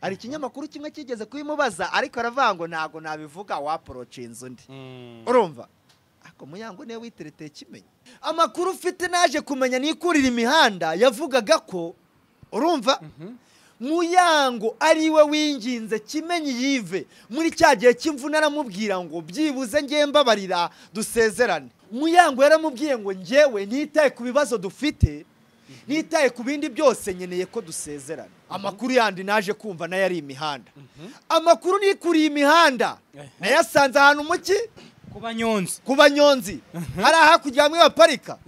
ari ikinyamakuru kimwe kigeze kubimubaza ariko aravuga ngo ntago nabivuga waprocinze undi urumva ako Muyango niwe witereteye kimenye amakuru ufite naje kumenya nikurira imihanda yavugaga ko urumva Muyango ariwe winginze kimenye yive muri cyagiye cy'imvuna aramubwira ngo byibuze ngemba barira dusezerane Muyango yaramubwiye ngo ngewe nitaye ku bibazo dufite nitaye ku bindi byose nyeneye ko dusezerana amakuru yandi naje kumva nayo ari imihanda amakuru nikuriye imihanda nayasanze ahantu muki kubanyonzi hari hakurya hamwe baparika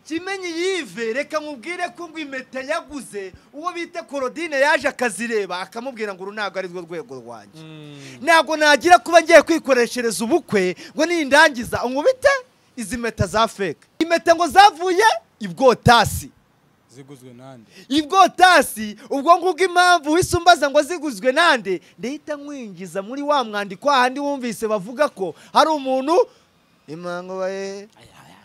kimenye yive reka mubwire ko ngo impeta yaguze uwo bita Korodine yaje akazireba akamubwira ngo runago ari rwo rwego rwanjye ntago nagira kuba ngiye kwikoreshereza ubukwe ngo nindangiza nkubite izi meta za fake impeta ngo zavuye ibwotasi ziguzwe nande ibwotasi ubwo ngubwo impamvu wisumbaza ngo ziguzwe nande ndahita nkwingiza muri wa mwandiko ahandi wumvise bavuga ko hari umuntu imango baye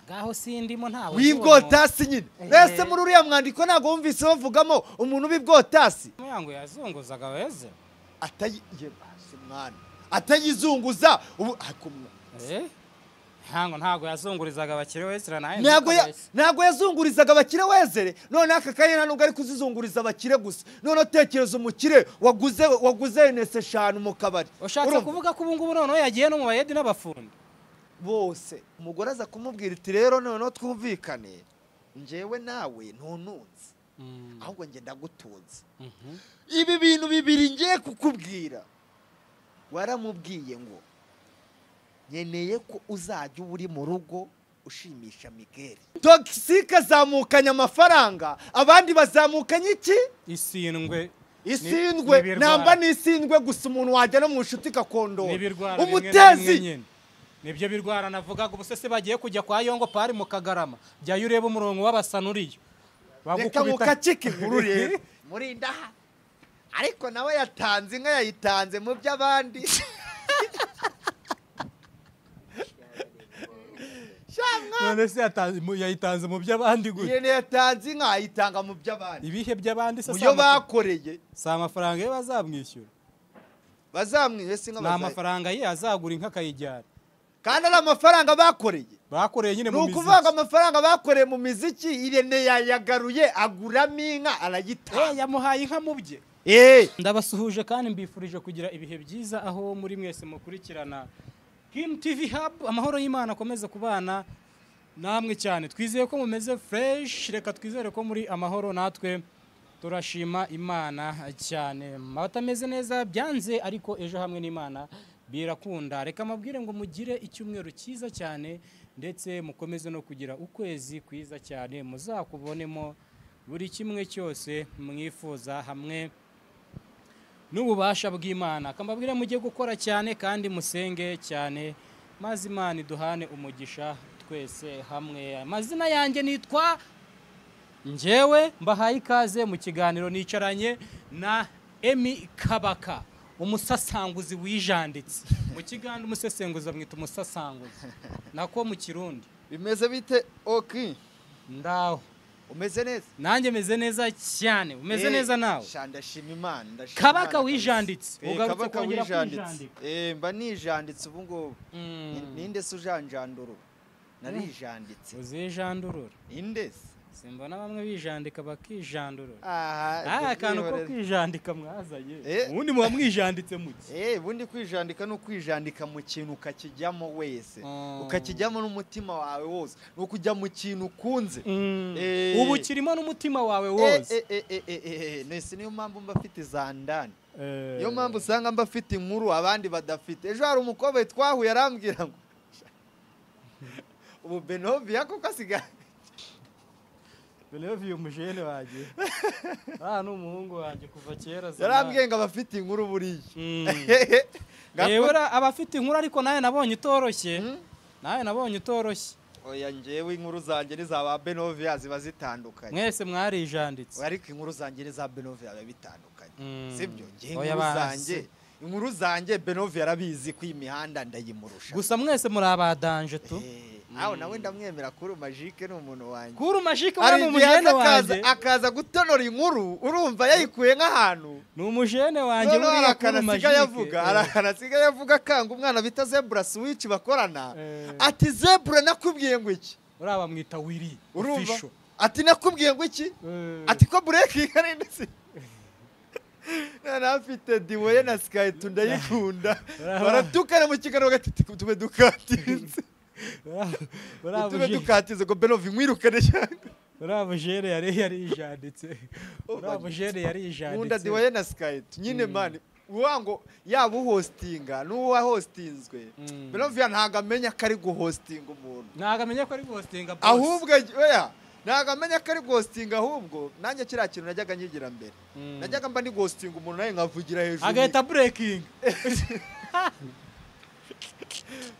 ngaho sindimo ntawe wibwotasi nyine mbese muri uriya mwandiko ntago wumvise bavugamo umuntu wibwotasi Muyango yazunguzaga weze atayizunguza ubu ntago yazungurizaga abakire wezera naye ntago yazungurizaga abakire wezere none aka kayena nubwo ari kuzizunguriza abakire gusa none tekereza umukire waguze nese 5 mu kabari ushaka kuvuga ko ubu ngubu none yagiye no mu bayedi n'abafundi bose umugore aza kumubwira iti rero none twumvikane njewe nawe ntununze ahubwo nge ndagutunze ibi bintu bibiri ngiye kukubwira waramubwiye ngo nyeneye ko uzajya uri mu rugo ushimisha Miguel toxique zamukanya amafaranga abandi bazamukanye iki isindwe namba nisindwe gusa umuntu wajya mu nshuti gakondo umutezi nibyo birwara navugaga ubusese bagiye kujya kwa Yongo pari mu Kagarama bya yureba umurongo w'abasanuriyo bagukubita kiki nkuru muri ndaha ariko nawe yatanze inka yayitanze mu by'abandi none se yayitanze mu by'abandi gute yene yatanze inka ayitanga mu by'abandi ibihe by'abandi se uyo bakoreye sa amafaranga ye bazamwishyura bazamwise inka na amafaranga ye azagura inka kayijyana kandi ari amafaranga bakoreye nyine mu miziki nukuvuga amafaranga bakoreye mu miziki Irene yagaruye aguramo inka arayitanga yamuhaye inka mu bye ndabasuhuje kandi mbifurije kugira ibihe byiza aho muri mwese mukurikirana Kim TV Hub amahoro y'Imana akomeze kubana namwe cyane twizeye ko mumeze fresh reka twizere ko muri amahoro natwe turashima Imana cyane batameze neza byanze ariko ejo hamwe n'Imana birakunda reka mabwire ngo mugire icyumweru cyiza cyane ndetse mukomeze no kugira ukwezi kwiza cyane muzakubonemo buri kimwe cyose mwifuza hamwe n'ububasha bw'Imana kambabwire mujye gukora cyane kandi musenge cyane maze Imana iduhane umugisha twese hamwe amazina yanjye nitwa njewe mbahaye ikaze mu kiganiro nicaranye na Emi Kabaka umusasanguzi wijanditse mu kiganiro umusesenguza mwita umusasanguzi nako mu Kirundi bimeze bite oki ndaho umeze neza nanjye meze neza cyane umeze neza nawe ndashima Imana Kabaka wijanditse ugarutse kongera kwijandika mba nijanditse ubu ngubu ninde se ujanjandurura narijanditse uzijandurura indese simbona bamwe bijandika bakijandurura akantu ko kwijandika mwazanye ubundi muba mwijanditse muki ubundi kwijandika no kwijandika mu kintu ukakijyamo wese ukakijyamo n'umutima wawe wose no kujya mu kintu ukunze ubu kirimo n'umutima wawe wose nese niyo mpamvu mba afite zandani niyo mpamvu usanga mba afite inkuru abandi badafite ejo hari umukobwa twahuye arambwira ngo ubu Benovia kuko asigaye Benovia umujene wagiye n'umuhungu wagiye kuva kera yarambwiye ngo abafite inkuru buriye abafite inkuru ariko nawe nabonye utoroshye oya njewe inkuru zanjye n'izaba Benovia ziba zitandukanye mwese mwarijanditse ariko inkuru zanjye n'iza Benovia biba bitandukanye sibyo inkuru zanjye Benovia arabizi ko imihanda ndayimurusha gusa mwese muri abadanje tu aho nawe ndamwemera kuri Magique ni umuntu wanjye kuri Magique wa ni umujene wanjye akaza gutonora inkuru urumva yayikuye nk'ahantu ni umujene wanjye buriya kanasigaye yavuga kanga umwana bita Zebra Switch bakorana ati Zebra nakubwiye ngo iki uraba mwita Willy urumva ati nakubwiye ngo iki ati ko breaking ari ndetse afite diwoye na Sky tundayikunda baratukana mu kiganiro gatiti tube dukatinze tube dukatinze ngo Benovi mwirukane cyane uraba jere yari ijanditse uraba jere yari ijanditse nkunda diwoye na Sky nyine man uwango yaba uhostinga n'uwa hostinzwe Benovi ntago amenya ko ari guhostinga umuntu ntago amenya ko ari guhostinga ahubwo oya ntago amenya ko ari ghosting ahubwo nanjye kiriya kintu najyaga nyigira mbere najyaga mba ndi ghosting umuntu nawe nkavugira hejuru agahita breaking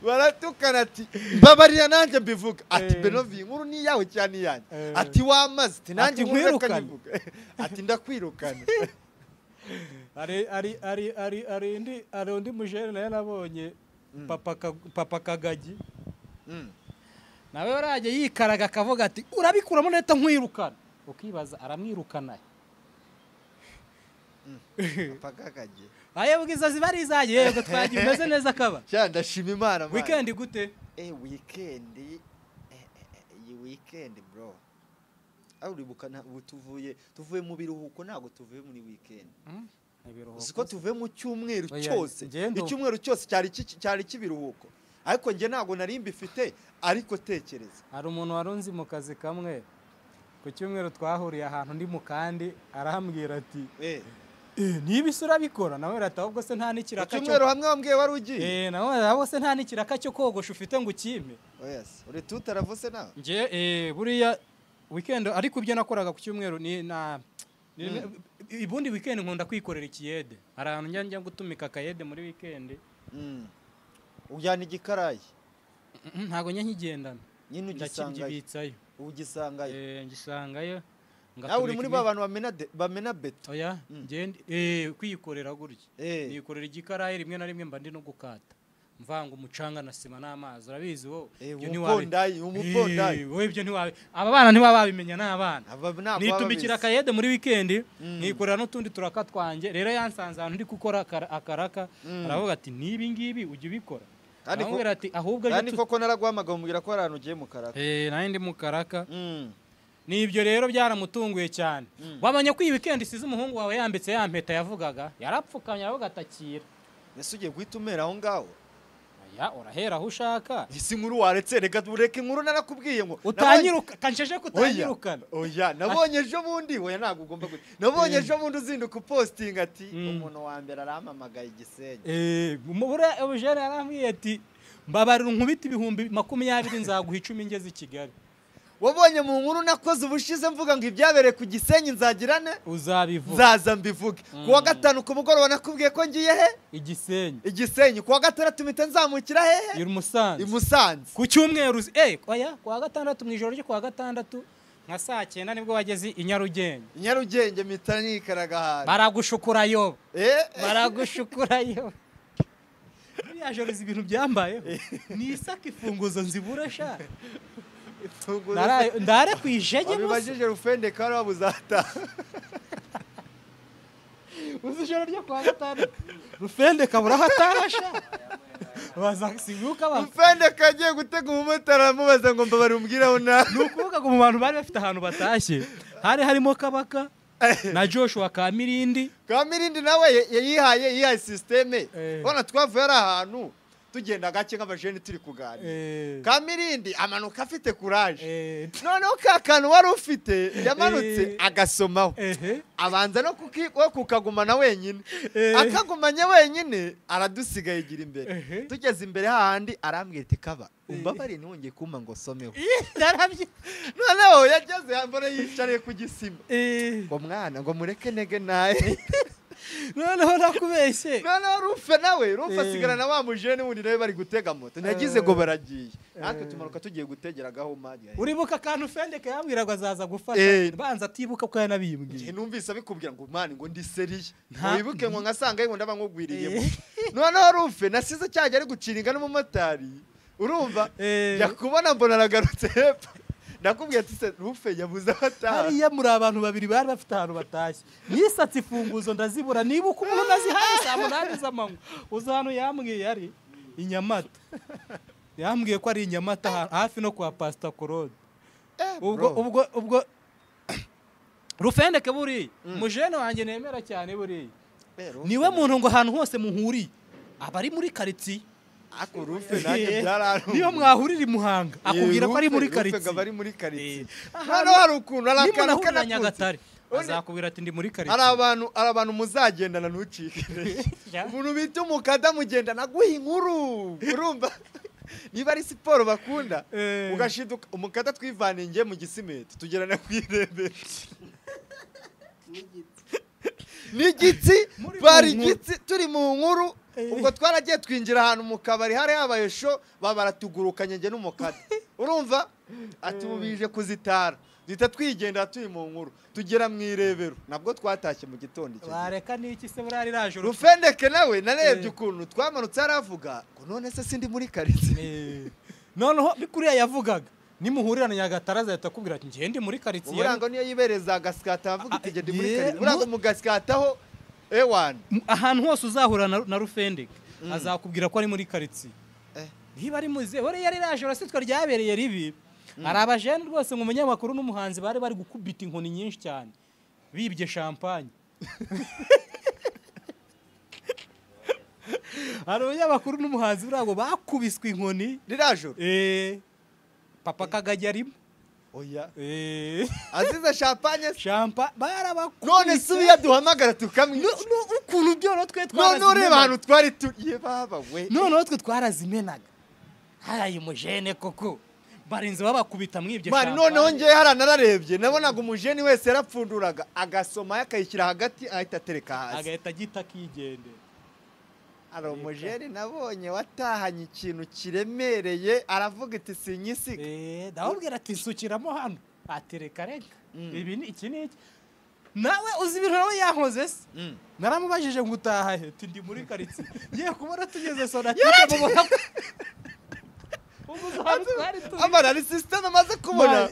baratukana ati mbabarira nanjye mbivuga ati Benovi inkuru ni yawe cyane yanjye ati wamaze ati nanjye nkureka nyivuga ati ndakwirukana ari undi mujene naye nabonye papa Kagagi nawe waraje yikaraga akavuga ati urabikuramo neta nkwirukana ukibaza aramwirukana Kagagi ayebwiza zibari izaje yego twagiye umeze neza kaba cyane ndashima Imana weekend gute weekend iyi weekend bro uribukana tuvuye mu biruhuko ntago tuvuye muri weekend siko tuvuye mu cyumweru cyose icyumweru cyose cyari kibiruhuko ariko nge ntago nari mbifite ariko tekereza hari umuntu warunzi mu kazi kamwe ku cyumweru twahuriye ahantu ndi mu kandi arahambwira ati nibisura bikora nawe rata ahubwo se nta nikiraka cyo cyumweru hamwe wambwiye wari ugiye nawe ahubwo se nta nikiraka cyo kogosha ufite ngo ukime yes uri tutaravuse nawe nge buriya weekend ariko ibyo nakoraga ku cyumweru ni ibundi weekend nkunda kwikorera ikiyede hari ahantu njya gutumika akayede muri weekend ujyana igikarayi ntago nkigendana nyine ugisangayo ugisangayo nawe uri muri ba bantu bamena beto oya ngende kwikorera gutya nikorera igikarayi rimwe na rimwe mba ndi no gukata mvanga umucanga na sima n'amazi urabizi wo ibyo ntiwabe umupondayi wowe ibyo ntiwabe aba bana ntibaba babimenya n'abana nitumikira akayede muri weekend nikorera n'utundi turaka twanjye rero yansanze ahantu ndi gukora akaraka aravuga ati nibi ngibi ujye ubikora arambwira ati ahubwo kandi koko naragwamaga mubwira ko arantu ugiye mu karaka nayo ndi mu karaka nibyo rero byaramutunguye cyane wamanya ko iyi weekend isize umuhungu wawe yambitse yampeta yavugaga yarapfukamye aravuga atakira ese ugiye guhita umera aho ngaho urahera aho ushaka isi nkuru waretse reka ureke inkuru narakubwiye ngo utanyiruka kansheje kutanyirukana oya nabonye ejo bundi oya ntabwo ugomba nabonye ejo bundi uzinduka posting ati umuntu wa mbere arampamagaye Gisenyi mubura ubujere yarambwiye ati mbabarira nkubita ibihumbi 20 nzaguha 10 ngeze i Kigali wabonye mu nkuru nakoze ubushize mvuga ngo ibyabereye ku Gisenyi nzagirane uzabivuga zaza mbivuge kuwa gatanu ku mugoroba nakubwiye ko ngiye he Igisenyi kuwa gatandatu mpita nzamukira hehe imusanze ku cyumweru oya kuwa gatandatu mu ijoro ryo kuwa gatandatu nka saa 9 nibwo wageze i Nyarugenge mpita nikaraga hano baragushukurayo yajoriza ibintu byambayeho ni isaka ifunguzo nzibura sha ndare kwijege bibajije Rufende kari wabuzata uzijoro ryo kwa gatanu Rufende kabura hatasha bazasibuka ba Rufende kagiye gutega umumotari amubaza ngo mbabari umbwiraho na nukuvuga ngo mu bantu bari bafite ahantu batashye harimo Kabaka na Joshua Kamirindi nawe yihaye systeme bona twavuye ari ahantu tugenda gake nk'abajene turi kuganira Kamirindi amanuka afite courage noneho kakanu wari ufite yamanutse agasomaho abanza no kukagumana wenyine akagumanya wenyine aradusigaye igira imbere tugeze imbere hahandi arambwira ati kaba umbabari ntiwongeye kumpa ngo someho noneho yageze mbona yicariye ku gisima ngo mwana ngo mureke nege naye noneho nakubeshye noneho Rufe asigara na wa mujene wundi nawe bari gutega moto nagize ngo baragiye natwe tumanuka tugiye gutegeragaho maji uribuka akantu Fendeke yambwiraga azaza gufata banza atibuka ko yanabimbwiye numvise abikubwira ngo mani ngo ndi seriye wibuke ngo ngasanga ngo ndaba nkugwiriyemo noneho Rufe nasize cyajya ari guciringa n'umumotari urumva yakubona mbona aragarutse hepfo nakubwiye ati se rufe yabuze abataha hariya muri abantu babiri bari bafite ahantu batashye nisatse imfunguzo ndazibura niba uko umuntu nazihaye saa 8 z'amanywa uzi ahantu yambwiye yari i Nyamata yambwiye ko ari i Nyamata hafi no kwa Pastor Claude ubwo Rufendeke buri mujene wanjye nemera cyane buri niwe muntu ngo ahantu hose muhuri abari muri quartier ako rufe nanjye byararumva niyo mwahurira i Muhanga akubwira ko ari muri quartier rufe bari muri quartier hano hari ukuntu arakana kana Nyagatare azakubwira ati ndi muri quartier ari abantu muzagendana ntucike umuntu bita umukada mugendana guha inkuru urumva niba ari siporo bakunda ugashiduka umukada twivaninge mu gisimete tugerana kwirembera n'igitsi bari igitsi turi mu nkuru ubwo twaragiye twinjira ahantu mu kabari hari habaye show babaratugurukanye nge n'umukada urumva ati bubije kuzitara duhita twigendera turi mu nkuru tugera mu irebero nabwo twatashye mu gitondo icyo bareka n'iki se burari rajoro Rufendeke nawe narebye ukuntu twamanutse aravuga ngo none se sindi muri quartier noneho bikuriya yavugaga nimuhurira na Nyagatare azahita akubwira ati ngende muri quartier uburango niyo yibereza agaskata avuga ati ngende muri quartier uburango mu gaskataho ewan ahantu hose uzahura na Rufendeke azakubwira ko ari muri quartier niba ari muze ore yari rajoro sitwa ryabereye ribi ari abajene rwose ngo umunyamakuru n'umuhanzi bari gukubita inkoni nyinshi cyane bibye champagne ari umunyamakuru n'umuhanzi burago bakubiswe inkoni rirajoro Papa Kagajya arimo oya azize champagne barabakubise none subiya duhamagara tukamwe ukuntu byoro twe none ureba ahantu twari turiye baba we none twe twarazimenaga hayi umujene koko barinze babakubita mwibye champagne noneho ngiye haranararebye nabonaga umujene wese yarapfunduraga agasoma yakayishyira hagati ahita tereka hasi agahita gita kigende ari umujene nabonye watahanye ikintu kiremereye aravuga ati sinyisiga ndababwira ati nsukiramo hano atereka reka ibi ni iki niki nawe uzi ibintu nawe yankoze se naramubajije ngo utahahe ati ndi muri quartier ngiye kubona tugeze sonatike mubona amara ari system amaze kubona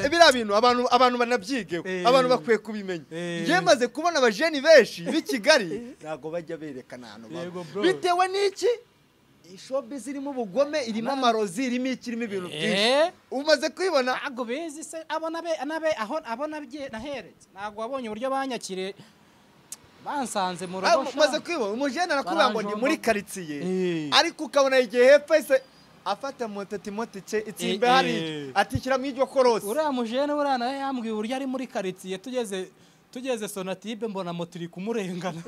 biriya bintu abantu banabyigeho abantu bakwiye kubimenya ngiye maze kubona abajeni benshi b'i Kigali ntago bajya berekana hano bitewe n'iki showbiz irimo ubugome irimo amarozi irimo ikirimo ibintu byinshi umaze kwibona ntago bezi se abona bye naheretse ntago wabonye uburyo banyakire bansanze mu rugo umaze kwibona umujene arakubwira ngo ndi muri quartier ariko ukabona igihe hepfo afata mototimotike itsimbe hari atikira mu iryo korosi uriya mujene buriya nawe yambwiye uburyo ari muri quartier tugeze sonatibe mbona moto iri kumurengana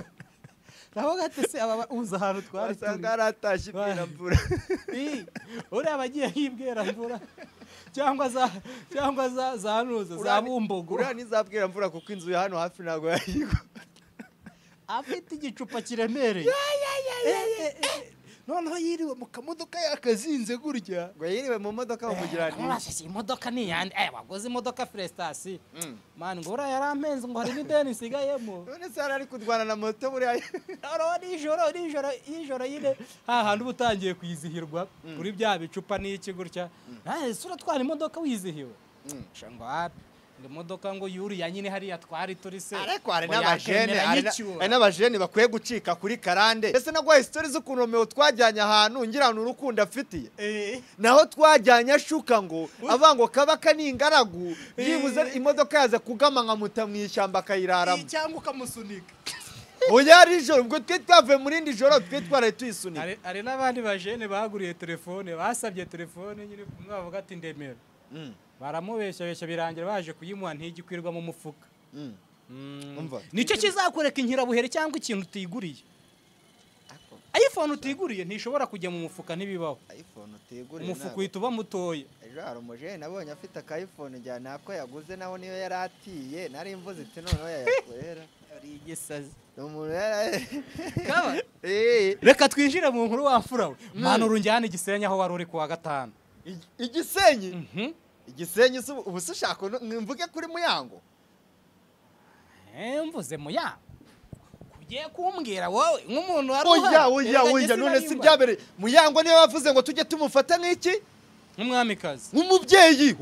naho gate se aba uza ahantu twari asanga aratashye ibwiramvura uriya bagiye hibwiramvura cyangwa za nuza za Bumbogo uriya nizabwiramvura kuko inzu ya hano hafi ntago yayigo afite igicupa kiremereye noneho yiriwe mu kamodoka yakazinze gurya ngo yiriwe mu modoka bamugira nti imodoka ni yandi wagoze imodoka Frestasi man ngo ura yarampenze ngo hari n'ideni nsigayemo none se ari kudwana na moto buriya ijoro yine hahandi ubutangiye kwizihirwa kuri bya bicupa n'iki gutya sura twara imodoka wizihiwe shango hapi imodoka ngo yuriya nyine hariya twari turi se ariko hari n'abajene bakwiye gucika kuri karande ese nagwa history z'ukuntu Romeo twajyanye ahantu ngira n'urukundo afitiye naho twajyanye ashuka ngo avango kabaka n'ingaragu yibuze imodoka yaza kugama nka muta mu ishyamba kayiraramo cyangwa ukamusunika oya ari joro ubwo twe twavuye muri ndi joro twe twaraye tuyisunika hari n'abandi bajene baguriye telefone basabye telefone nyine kumwavuga ati ndemera baramubeshya birangira baje kuyimuha ntigikwirwa mu mufuka nicyo kizakoreka inkirabuhere cyangwa ikintu utiguriye iPhone utiguriye ntishobora kujya mu mufuka ntibibaho umufuka uhita uba mutoya ejo hari umujene nabonye afite aka iPhone njyana ako yaguze naho niyo yari atiye nari mvuze iti noneho yayakorera ari igisazi reka twinjire mu nkuru wamfura we mwana urunjyana Igisenyi aho wari uri kuwa gatanu Igisenyi Igisenyi ubu se ushaka mvuge kuri Muyango mvuze Muyango ugiye kumbwira wowe nk'umuntu wari oya none si byabereye Muyango niwe wavuze ngo tujye tumufata nk'iki nk'umwamikazi nk'umubyeyi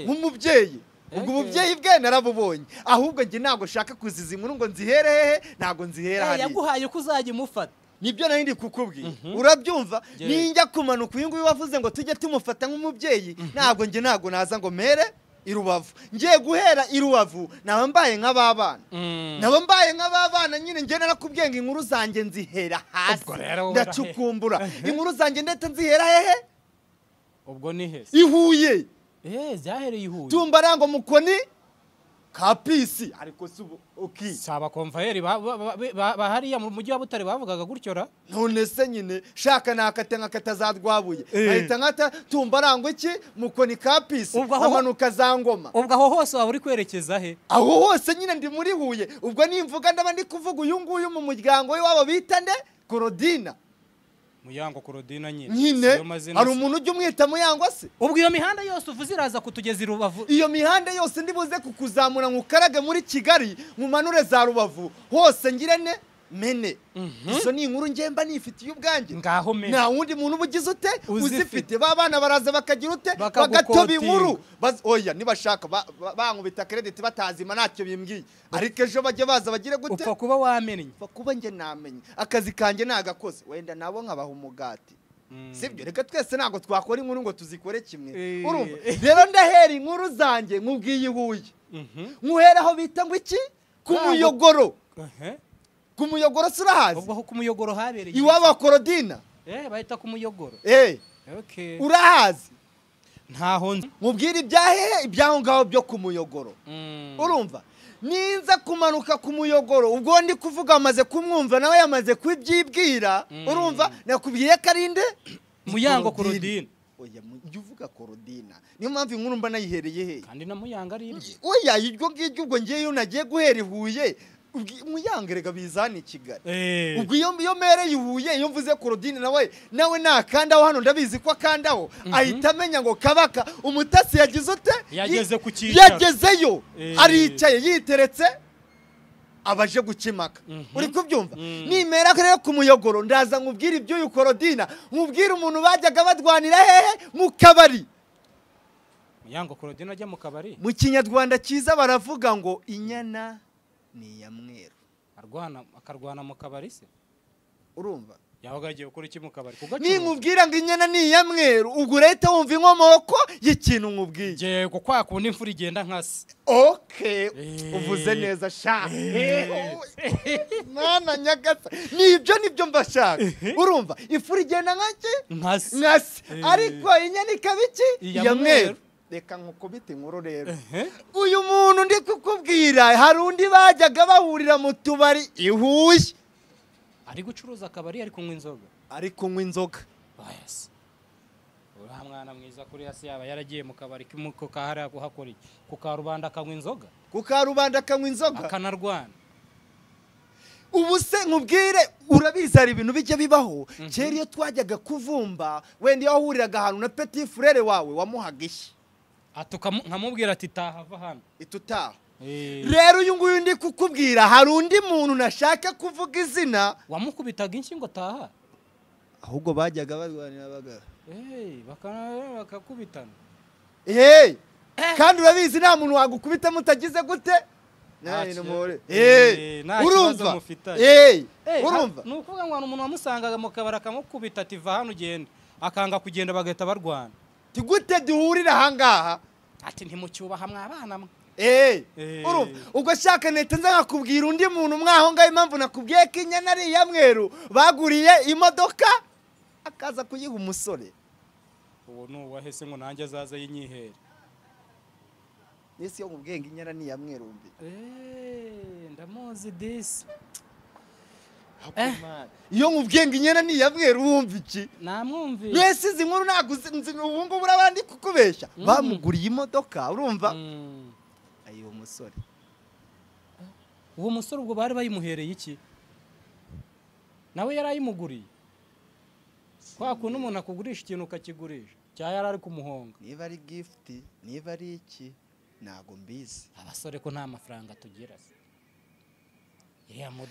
nk'umubyeyi ubwo umubyeyi bwe narabubonye ahubwo njye ntabwo shaka kuziza inkuru ngo nzihere hehe ntabwo nzihera hariya yaguhaye ko uzajya umufata nibyo nari ndi kukubwira urabyumva ninjya kumanuka uyu nguyu wavuze ngo tujye tumufata nk'umubyeyi ntabwo naza ngo mere i Rubavu ngiye guhera i Rubavu naba mbaye nk'ababana nyine njye narakubwiye ngo inkuru zanjye nzihera hasi ndacukumbura inkuru zanjye ndetse nzihera hehe ubwo ni hese ihuye zahereye ihuye tumbarango mukoni kapisi ariko subu saba konvayeri bahariya mu mujyi wa Butare bavugaga gutyo ra none se nyine shaka nakate nkatazadwabuye ahita nkata tumbarango iki mukoni kapisi amanuka za Ngoma ubwo aho hose waba uri kwerekeza he aho hose nyine ndi muri Huye ubwo nimvuga ndaba ndi kuvuga uyu nguyu mu muryango we wabo bita nde Korodina Muyango Korodina nyine hari umuntu ujya umwita Muyango se ubwo iyo mihanda yose uvuze iraza kutugeza i Rubavu iyo mihanda yose ndibuze kukuzamura nkukarage muri Kigali nkumanure za Rubavu hose ngirene mene izo ni inkuru ngemba nifitiye ubwanjye ngaho mene nta wundi muntu ubugize ute uzifite babana baraza bakagira ute bagatoba inkuru oya nibashaka bankubita credit batazima ntacyo bimbwiye ariko ejo bajye baza bagire gute upfa kuba wamenye kuba nge namenye akazi kanjye nagakoze wenda nabo nkabaha umugati sibyo reka twese ntago twakora inkuru ngo tuzikore kimwe urumva rero ndahera inkuru zanjye nkubwiye ihuye nkuheraho bita ngo iki kumuyogoro kumuyogoro surahazi ubwo kumuyogoro habereye iwaba Korodina bahita kumuyogoro okay urahazi ntaho mubwira ibyahehe ibyaho ngaho byo kumuyogoro urumva ninza kumanuka kumuyogoro ubwo ndi kuvuga amaze kumwumva nawe yamaze kwibyibwira urumva nakubwiye karinde Muyango Korodina oya uvuga Korodina niyo mpamvu inkuru mba nayihereye he kandi na Muyango ari oya iryo ngiryo ubwo ngiye nagiye guhera Huye Muyangerega bizani Kigali ubwo iyo mere yihuye iyo mvuze Korodine nawe nakandaho hano ndabizi ko akandaho ahita amenya ngo kabaka umutasi yagize ute yageze ku cyicaro yagezeyo aricaye yiteretse abaje gukimaka uri kubyumva nimera rero kumuyogoro ndaza nkubwira ibyo Korodina nkubwira umuntu bajyaga badwanira hehe mu kabari Muyango Korodina ajya mu kabari mu Kinyarwanda cyiza baravuga ngo inyana ni ya mweru akarwana mu kabari se urumva yabaga agiye gukora iki mu kabari ninkubwira ngo inyana ni ya mweru ubwo leta wumva inkomoko y'ikintu nkubwiye yego kwa kundi imfura igenda nkase okay uvuze neza sha mwana nyagasa nibyo mbashaka urumva imfura igenda nkase ariko inyana ikabiki ya mweru reka nkukubita inkuru rero uyu muntu ndi kukubwira hari undi bajyaga bahurira mu tubari ihuye ari gucuruza akabari ari kunywa inzoga uriya mwana mwiza kuri hasi yaba yaragiye mu kabari kahariya kuhakora iki ku karubanda akanywa inzoga akanarwana ubu se nkubwire urabizi hari ibintu bijya bibaho kera iyo twajyaga kuvumba wenda iyo wahuriraga ahantu na petit frere wawe wamuhaga ishyi nkamubwira ati tahava hano itutaha rero uyu nguyu ndi kukubwira hari undi muntu nashaka kuvuga izina wamukubitaga inshyi ngo taha ahubwo bajyaga barwanira abagabo bakakubitana kandi urabizi nta muntu wagukubita mutagize gute urumva urumva ni ukuvuga ngo umuntu wamusangaga mu kabari akamukubita ati va hano ugenda akanga kugenda bagahita barwana gute duhurira ahangaha ati ntimucyubaha mwabana mwe urumva ubwo shaka neta nza nkakubwira undi muntu mwaho ngaho impamvu nakubwiye ko inyana ari iya mweru baguriye imodoka akaza kuyiha umusore uwo ni uwahese ngo nanjye azaza yinyihere nisi yo mubwiye ngo inyana ni iya mweru mbi ndamuzi disi iyo nkubwiye ngo inyana ni iya mweru wumva iki namwumviye mwese izi nkuru ntabwo ubu ngubu urabandi kukubeshya bamuguriye imodoka urumva ayo musore uwo musore ubwo bari bayimuhereye iki nawe yari ayimuguriye kwa kuntu umuntu akugurisha ikintu ukakigurisha cyangwa yari ari kumuhonga niba ari gift niba ari iki ntabwo mbizi abasore ko nta mafaranga tugira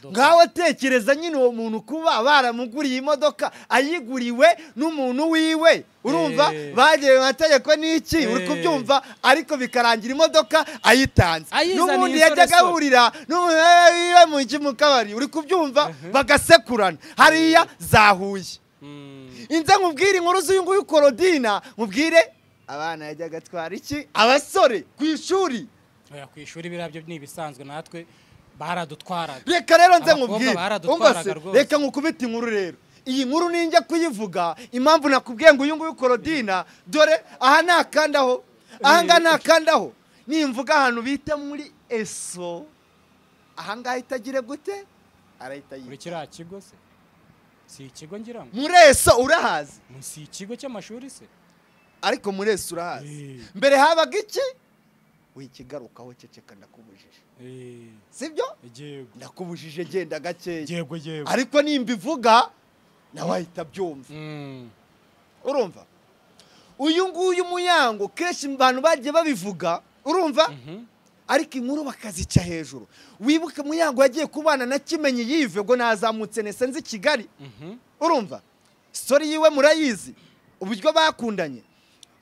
ngaho tekereza nyine uwo muntu kuba baramuguriye imodoka ayiguriwe n'umuntu wiwe urumva bagiye mu mategeko n'iki uri kubyumva ariko bikarangira imodoka ayitanze n'ubundi yajyaga ahurira n'umuhe mu kabari uri kubyumva bagasekurana hariya zahuye inze nkubwire inkuru z'uyu nguyu Korodina nkubwire abana yajyaga atwara iki abasore ku ishuri ku ishuri birabyo ni ibisanzwe natwe baradutwaraga reka rero nze nkubwire reka nkukubita inkuru rero iyi nkuru ninjya kuyivuga impamvu nakubwiye ngo uyu nguyu Korodina dore aha nakandaho aha ngaha nakandaho nimvuga ahantu bita muri eso aha ngaha itagire gute arahita muri kiriya kigo se si ikigo ngira ngo muri eso urahazi si ikigo cy'amashuri se ariko muri eso urahazi mbere habaga iki wikigarukaho ceceka ndakubujije sibyo ndakubujije genda gakeya ariko nimba ivuga nawe ahita byumva urumva uyu nguyu Muyango kenshi abantu bagiye babivuga urumva ariko inkuru bakazica hejuru wibuke Muyango yagiye kubana na Kimenyi Yive ngo nazamutse nesenze Kigali urumva story yiwe murayizi uburyo bakundanye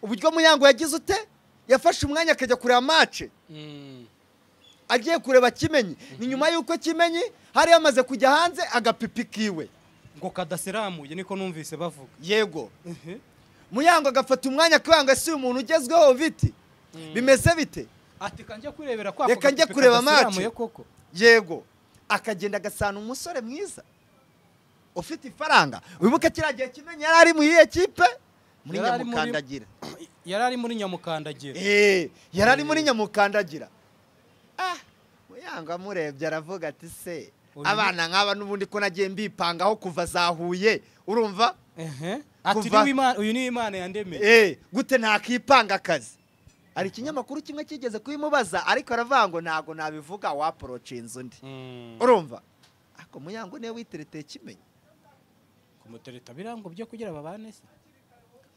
uburyo Muyango yagize ute yafashe umwanya akajya kureba match agiye kureba Kimenyi ni nyuma yuko Kimenyi hari yamaze kujya hanze agapipi kiwe ngo kadasiramuye niko numvise bavuga yego Muyango agafata umwanya kwanga si umuntu ugezweho biti bimeze bite ati kanje kurebera kwa reka njye kureba match yego akagenda agasana umusore mwiza ufite ifaranga wibuke kiragiye Kimenyi yari ari mu yiye kipe muri Nyamukandagira yari ari muri Nyamukandagira yari ari muri Nyamukandagira Muyango amurebye aravuga ati se abana nk'aba n'ubundi ko nagiye mbipangaho kuva zahuye urumva ati uyu ni Imana yandemeye gute ntakipanga akazi ari ikinyamakuru kimwe kigeze kubimubaza ariko aravango ntago nabivuga waprochinze undi urumva ako Muyango niwe witereteye Kimenyi kumutereta birango byo kugira babane se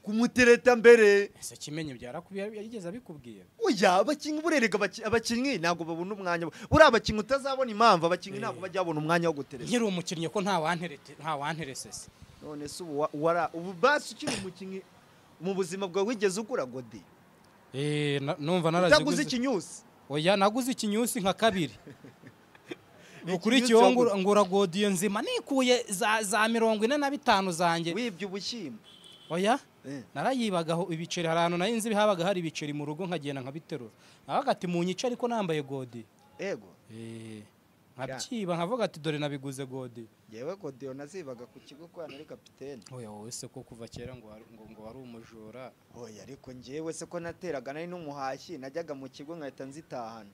kumutereta mbere ese Kimenyi byarakubiye yageze abikubwiye oya abakinyi burerega abakinyi nago babona umwanya buri abakinyi utazabona impamvu abakinyi nago bajya babona umwanya wo gutereta nkiri umukinnyi ko nta wanterese se none se ubu basi ukiri umukinnyi mu buzima bwawe wigeze ugura godi numva naraziguze utaguze ikinyusi oya naguze ikinyusi nka kabiri ukuri kiyongura ngura godiyo nzima nikuye za 45 zanjye wibye ubushyimbo oya narayibagaho ibiceri harano nayinzi bihabaga hari ibiceri mu rugo nkagenda nkabiterura nabagati mu nyica ariko nambaye godi ego nkabyiba nkavuga ati dore nabiguze godi yewe godiyo nazibaga ku kigo kwa nari kapiteni oya wowe se ko kuva kera ngo wari umujura oya ariko ngewe se ko nateraga nari n'umuhashyi najyaga mu kigo nkahita nzitahana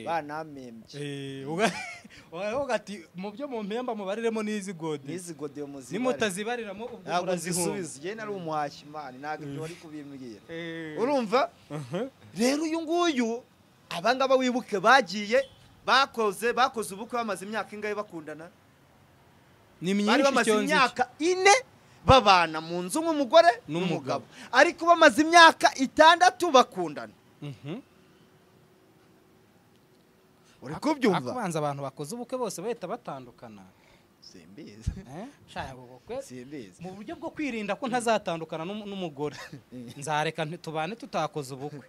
banamembye uvuga ati mu byo mu mpemba mubariremo n'izi godiyo muzibare nimutazibariramo ubwo murazisubiza je nari umuhashyi mani ntago ibyo wari kubimbwira urumva rero uyu nguyu abangaba wibuke bagiye bakoze ubukwe bamaze imyaka ingahe bakundana ni myinshi bamaze imyaka 4 babana mu nzu nk'umugore n'umugabo ariko bamaze imyaka 6 bakundana uri kubyumva akubanza abantu bakoze ubukwe bose bahita batandukana simbizi simbizi mu buryo bwo kwirinda ko ntazatandukana n'umugore nzareka tubane tutakoze ubukwe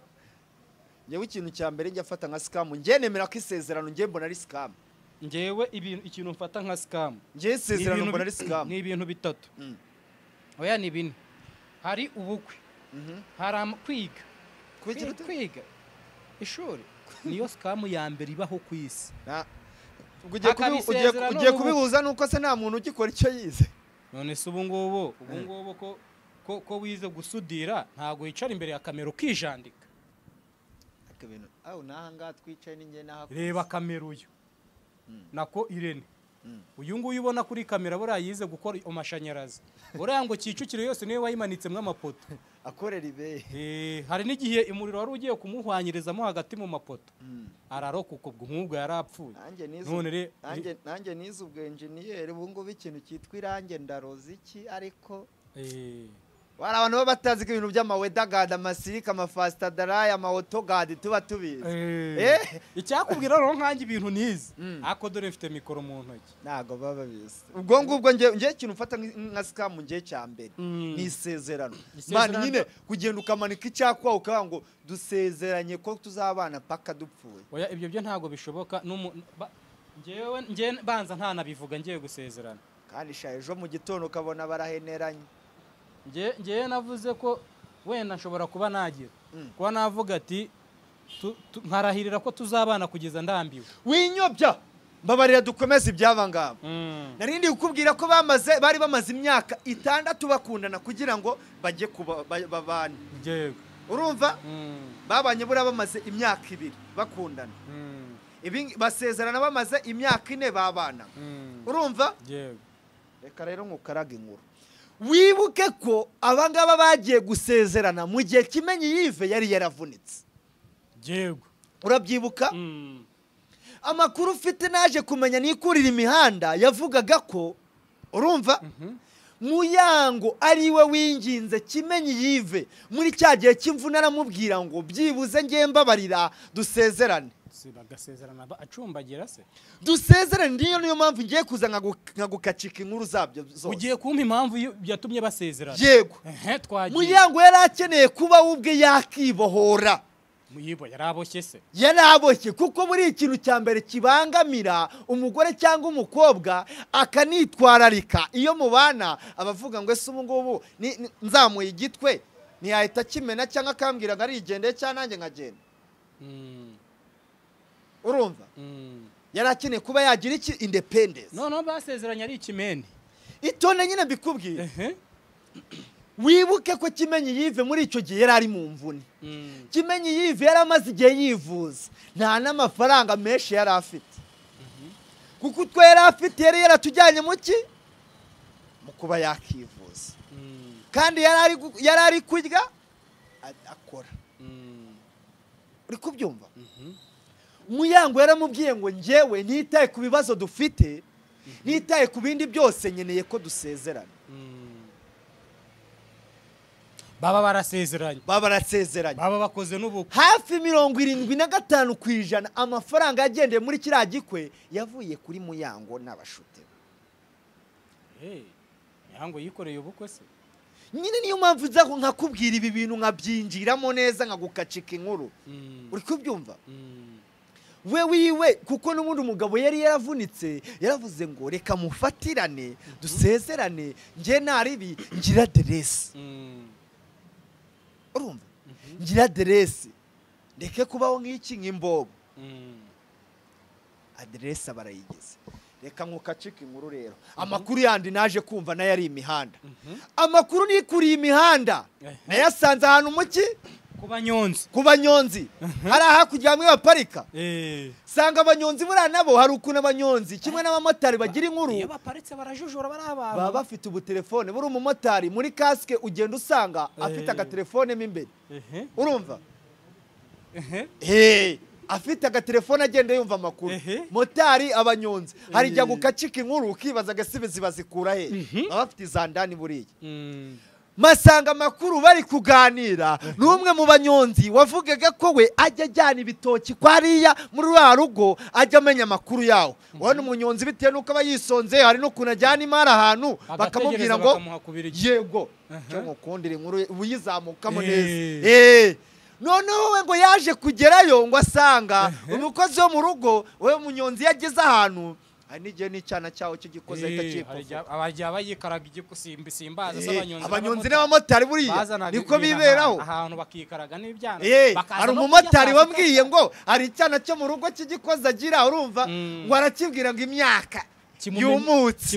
ngewe ikintu cya mbere njya fata nka scam ngiye nemera ko isezerano ngiye mbona ari scam ngewe ikintu mfata nka scam ngiye isezerano mbona ari scam ni ibintu bitatu oya ni bine hari ubukwe hari kwiga ishuri niyo scam ya mbere ibaho ku isi ugiye kubihuza nuko se nta muntu ugikora icyo yize none se ubu ngubu ko wize gusudira ntago yicara imbere ya kamera ukijandika nahanga twicaye ninjye reba kamera uyu nako Irene uyu nguyu ubona kuri kamera buriya yize gukora amashanyarazi buriya ngo Kicukiro yose niwe wayimanitsemo amapoto akorera ibe hari n'igihe umuriro wari ugiye kumuhwanyirizamo hagati mu mapoto ararokoka ubwo nk'ubwo yarapfuye nanjye nize ubwo engineer ubu ngubu ikintu cyitwa irange ndaroza iki ariko wari abantu baba batazi ko ibintu by'amawedagadi amasirika amafasitadarayi amawotogadi tuba tubizi icyakubwira rero nkanjye ibintu nizi ako dore mfite mikoro mu ntoki ntago baba babizi ubwo ngubwo ngiye ikintu ufata nka sikamu ngiye cya mbere ni isezerano mani nyine kugenda ukamanika icyakwa ukavuga ngo dusezeranye ko tuzabana paka dupfuye oya ibyo byo ntago bishoboka ngewe banza ntanabivuga ngiye gusezerana kandi sha ejo mu gitondo ukabona baraheneranye ngewe navuze ko wenda nshobora kuba nagira kuba navuga ati nkarahirira ko tuzabana kugeza ndambiwe winyobya mbabarira dukomeze ibyaba ngabo narindi kukubwira ko bari bamaze imyaka 6 bakundana kugira ngo bajye babane yego urumva babanye bura bamaze imyaka 2 bakundana ibi basezerana bamaze imyaka 4 babana urumva yego reka rero nkukaraga inkuru wibuke ko abangaba bagiye gusezerana mu gihe Kimenyi Yves yari yaravunitse yego urabyibuka amakuru ufite naje kumenya nikurira imihanda yavugaga ko urumva Muyango ariwe winginze Kimenyi Yves muri cya gihe cy'imvuna aramubwira ngo byibuze ngembabarira dusezerane bagasezerana acumbagira se dusezerane niyo mpamvu ngiye kuza nkagukacika inkuru zabyo zose ugiye kumpa impamvu yatumye basezerana yego twagiye Muyango yari akeneye kuba ubwe yakibohora muyibo yaraboshye se yaraboshye kuko muri ikintu cya mbere kibangamira umugore cyangwa umukobwa akanitwararika iyo mubana abavuga ngo ese ubu ngubu nzamuye igitwe ntiyahita kimena cyangwa akambwira ngo arigendeye cyangwa nanjye nkagenda urumva yari akeneye kuba yagira iki independence no basezeranye ari ikimene itonde nyine mbikubwira wibuke ko Kimenyi Yves muri icyo gihe yari ari mu mvune Kimenyi Yves yari amaze igihe yivuza nta n'amafaranga menshi yari afite kuko utwo yari afite yari yaratujyanye mu ki mu kuba yakivuza kandi yari ari kurya akora uri kubyumva Muyango yaramubwiye ngo njyewe nitaye ku bibazo dufite nitaye ku bindi byose nkeneye ko dusezerana baba barasezeranye baba bakoze n'ubukwe hafi 75% amafaranga yagendeye muri kiriya gikwe yavuye kuri Muyango n'abashute Muyango yikoreye ubukwe se nyine niyo mpamvu nza nkakubwira ibi bintu nkabyinjiramo neza nkagukacika inkuru uri kubyumva wiwe kuko n'ubundi umugabo yari yaravunitse yaravuze ngo reka mufatirane dusezerane nge naribi ngira aderesi urumva ngira aderesi ndeke kubaho nk'iki nk'imbobo aderesi barayigeze reka nkukacika inkuru rero amakuru yandi naje kumva nayo ari imihanda amakuru nikuriye imihanda nayasanze ahantu muki ku banyonzi hari hakurya hamwe baparika sanga abanyonzi buriya nabo hari ukuntu abanyonzi kimwe n'abamotari bagira inkuru iyo baparitse barajujura bari abantu baba bafite ubutelefone buri umumotari muri kasike ugenda usanga afite agatelefone mo imbere urumva afite agatelefone agenda yumva amakuru motari abanyonzi hari igihe gukacika inkuru ukibaza agasibizi bazikura he baba bafite izandani buriya masanga makuru bari kuganira n'umwe mu banyonzi wavugaga ko we ajya ajyana ibitoki kwariya muri rwa rugo ajya amenya amakuru yawo wabona umunyonzi bitewe nuko aba yisonze hari no kunajyana imari ahantu bakamubwira ngo yego cyo mukundira inkuru uyizamukamo neza noneho we ngo yaje kugerayo ngo asanga umukozi wo mu rugo we munyonzi yageze ahantu n'igihe n'icyana cyawo cy'igikoze cy'ipfufu abajya bayikaraga igikusimbaza abanyonzi n'abamotari buriya niko biberaho ahantu bakikaraga n'ibyana hari umumotari wambwiye ngo hari icyana cyo mu rugo cy'igikoze agira urumva ngo arakibwira ngo imyaka yumutse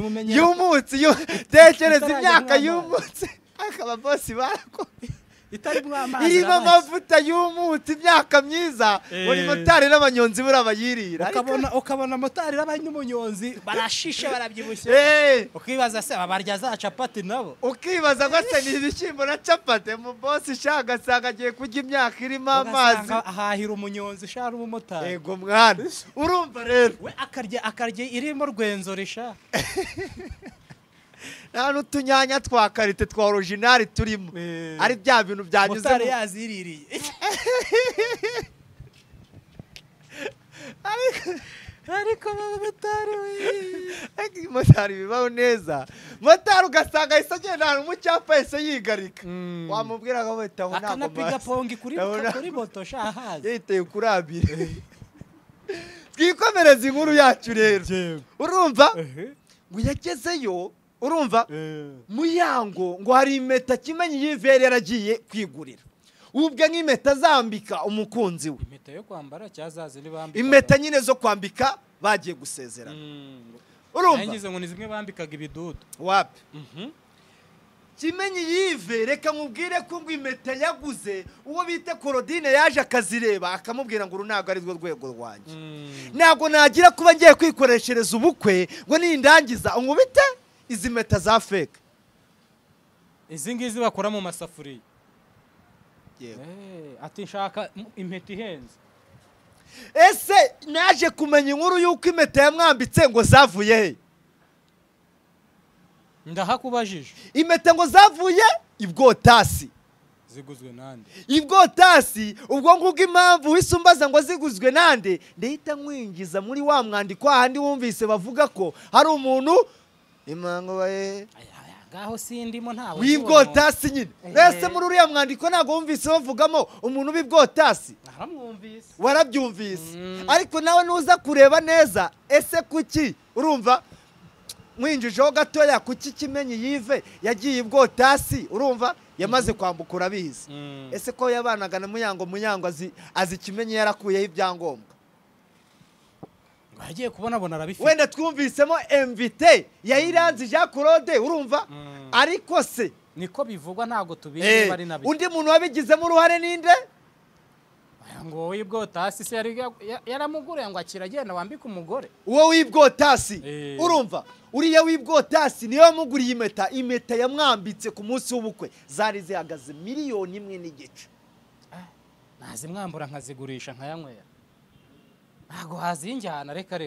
tekereza imyaka yumutse akaba bosi barakomeye irimo amavuta yumutse imyaka myiza buri motari n'abanyonzi buraba yirira ukabona motari n'abanyumunyonzi barashishe barabyibushye ukibaza se abarya za capati nabo ukibaza ngo se ni ibishyimbo na capati mu bosi shaka asanga agiye kurya imyaka irimo amazi ahahira umunyonzi shara umumotari yego mwana urumva rero we akarya irimo rwenzo risha nta n'utunyanya twa karite twa original turimo ari bya bintu byanyuze motari yaziririye ariko motari bibaho neza motari ugasanga ahise agenda ahantu mu cyapa yahise yigarika wamubwira ngo wita aho ntabwo akanapiga pongi kuri moto shahazi yiteye kuri abiri twikomereza inkuru yacu rero urumva ngo yagezeyo urumva Muyango ngo hari impeta Kimenyi Yves yaragiye kwigurira ubwe nk'impeta zambika umukunzi we impeta yo kwambara cyazaze nibambika impeta nyine zo kwambika bagiye gusezerana urumva yangize ngo nizimwe bambikaga ibidudu wapi Kimenyi Yves reka mubwire ko ngo impeta yaguze uwo bita Claudine yaje akazireba akamubwira ngo runago ari rwo rwego rwanjye ntago nagira kuba ngiye kwikoreshereza ubukwe ngo nindangiza unkubite izi meta za fake izi ngizi bakora mu masafuriya ati nshaka impeta ihenze ese naje kumenya inkuru yuko impeta yamwambitse ngo zavuye he ndahakubajije impeta ngo zavuye ibwotasi ziguzwe nande ibwotasi ubwo ngubwo impamvu wisumbaza ngo ziguzwe nande ndahita nkwinjiza muri wa mwandiko handi wumvise bavuga ko hari umuntu imango baye ngaho sindimo ntawe wibwotasi nyine ese muri uriya mwandiko ntago wumvise bavugamo umuntu wibwotasi naramwumvise warabyumvise ariko nawe nuza kureba neza ese kuki urumva mwinjijeho gatoya kuki Kimenyi Yves yagiye ibwotasi urumva yamaze kwambuka urabizi ese ko yabanaga na Muyango azi Kimenyi yarakuyeho ibyangombwa agiye kubona arabifite wenda twumvisemo invité ya Iranzi Jean Claude urumva ariko se niko bivugwa ntago tubiye bari nabi undi muntu wabigizemo uruhare ninde ngo wibwotasi se yaramugure ngo akiragenda wambika umugore uwo wibwotasi urumva uriya wibwotasi niyo muguriye impeta yamwambitse ku munsi w'ubukwe zari zihagaze miliyoni 1.5 nazi mwambura nkazigurisha nkayanywera ntago hazinjyana reka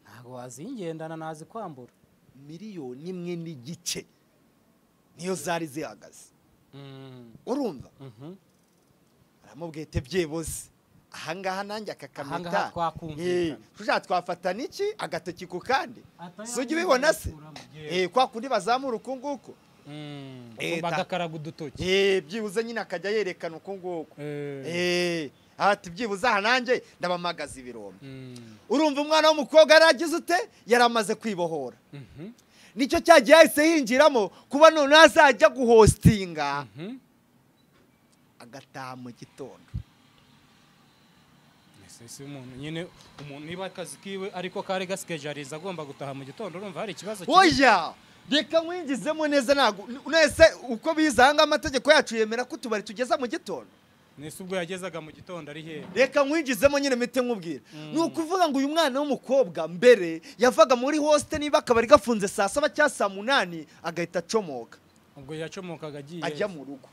ntago wazingendana nazi kwambura miliyoni 1.5 niyo zari zihagaze urumva aramubwete byibuze ahangaha nanjye akakamita tujya twafatana iki agatoki ku kandi sujya ubibona se kwa kundi bazamura uku nguku bagakaraga udutoki byibuze nyine akajya yerekana uku nguku ati byibuze aha nanjye ndabamagaza ibirombe urumva umwana w'umukobwa yaragize ute yaramaze kwibohora nicyo cyagiye yahise yinjiramo kuba none azajya guhostinga agataha mu gitondo ese umuntu nyine umuntu niba akazi kiwe ariko kare gaskejariza agomba gutaha mu gitondo urumva hari ikibazo oya reka mwingizemo neza nago nese uko bizanga amategeko yacu yemera ko tubari tugeza mu gitondo nese ubwo yagezaga mu gitondo ari he reka mwingizemo nyine mite nkubwira ni ukuvuga ngo uyu mwana w'umukobwa mbere yavaga muri hostel niba akabari gafunze saa 7 cyangwa saa 8 agahita acomoka ubwo yacomokaga agiye ajya mu rugo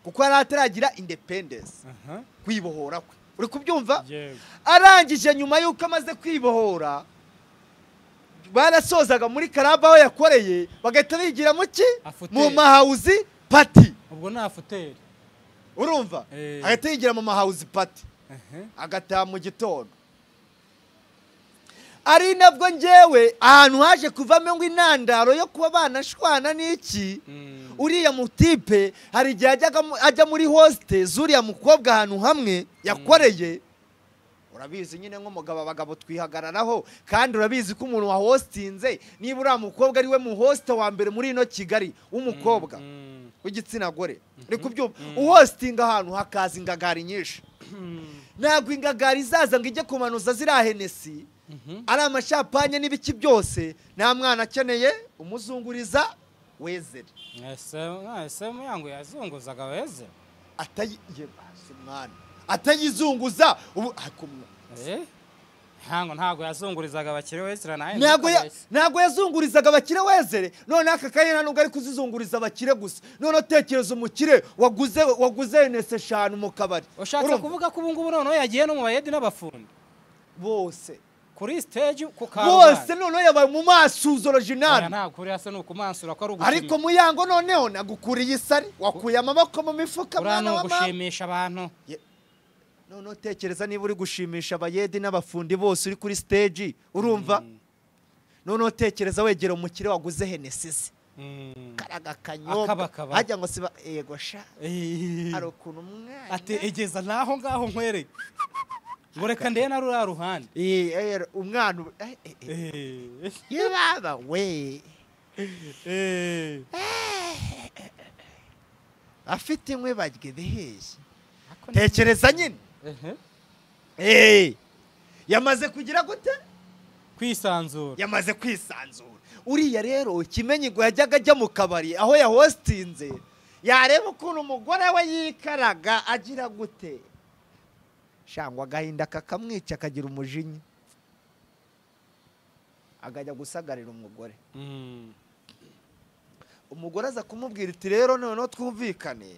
kuko yari ataragira independence kwibohora kwe uri kubyumva arangije nyuma yuko amaze kwibohora barasozaga muri karaba aho yakoreye bagahita bigira mu ki mu mahauzi party ubwo nta futeri urumva agahita yigira mu mahauzi party agataha mu gitondo ari nabwo njyewe ahantu haje kuvamo ngo intandaro yo kuba banashwana n'iki uriya mutipe hari igihe ajya muri hostel zuriya mukobwa ahantu hamwe yakoreye urabizi nyine nk'umugabo abagabo twihagararaho kandi urabizi ko umuntu wa hostinze niba uriya mukobwa ari we mu hostel wa mbere muri ino Kigali w'umukobwa w'igitsina gore uri kubyumva uhostinga ahantu hakaza ingagari nyinshi ntabwo ingagari izaza ngo ijye kumanuza ziriya henesi ari amashapanye n'ibiki byose nta mwana akeneye umuzunguriza wezere ese Muyango yazunguzaga wezere atayizunguza ubu ntago yazungurizaga abakire wezere ntago yazungurizaga abakire wezere none aka kanya nubwo ari kuzizunguriza abakire gusa none tekereza umukire waguze henesi 5 mu kabari ushatse kuvuga ko ubu ngubu noneho yagiye no mu bayedi n'abafundi bose kuri stage ku bose noneho yabaye mu masuzo original nta kuri hasa no kumansura ko ari ugushima ariko Muyango noneho nagukuriye isari wakuye amaboko mu mifuka mwana wa gushimisha abantu noneho tekereza niba uri gushimisha abayedi n'abafundi bose uri kuri stage urumva noneho tekereza wegera umukire waguze Hennessy karaga kanyobwa hajya ngo siba yego sha ari ukuntu umwana ati egeza naho ngaho nkwereye ngo reka ndeye na rura ruhande umwana yebaba we afite inkwe barye beheye tekereza nyine yamaze kugira gute kwisanzura yamaze kwisanzura uriya rero kimenyi ngo yajyaga ajya mu kabari aho ya hostinze yareba ukuntu umugore we yikaraga agira gute shangwa agahinda kakamwica akagira umujinya agajya gusagarira umugore umugore aza kumubwira iti rero noneho twumvikane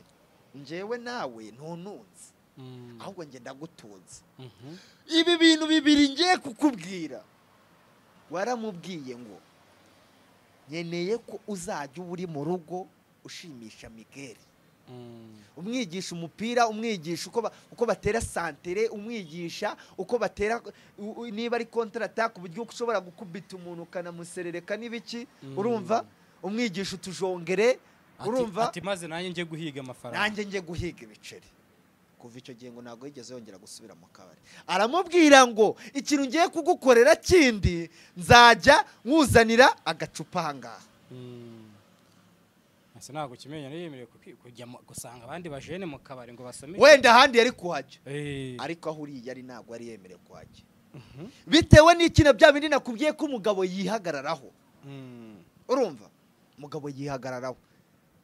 njyewe nawe ntununze ahubwo njye ndagutunze ibi bintu bibiri ngiye kukubwira waramubwiye ngo nkeneye ko uzajya uri mu rugo ushimisha Miguel umwigisha umupira umwigisha uko batera santere umwigisha uko batera niba ari counter attack uburyo ushobora gukubita umuntu ukanamuserereka n'ibiki urumva umwigisha utujongere urumva ati maze nanjye ngiye guhiga amafaranga nanjye ngiye guhiga ibiceri kuva icyo gihe ngo ntabwo yigeze yongera gusubira mu kabari aramubwira ngo ikintu ngiye kugukorera kindi nzajya nkuzanira agacupa ahangaha ese ntabwo kimenya niyemerewe kujya gusanga abandi bajene mu kabari ngo basome wenda ahandi yari kuhajya ariko aho uriya yari ntabwo yari yemerewe kuhajya bitewe n'ikintu bya bindi nakubwiye ko umugabo yihagararaho urumva umugabo yihagararaho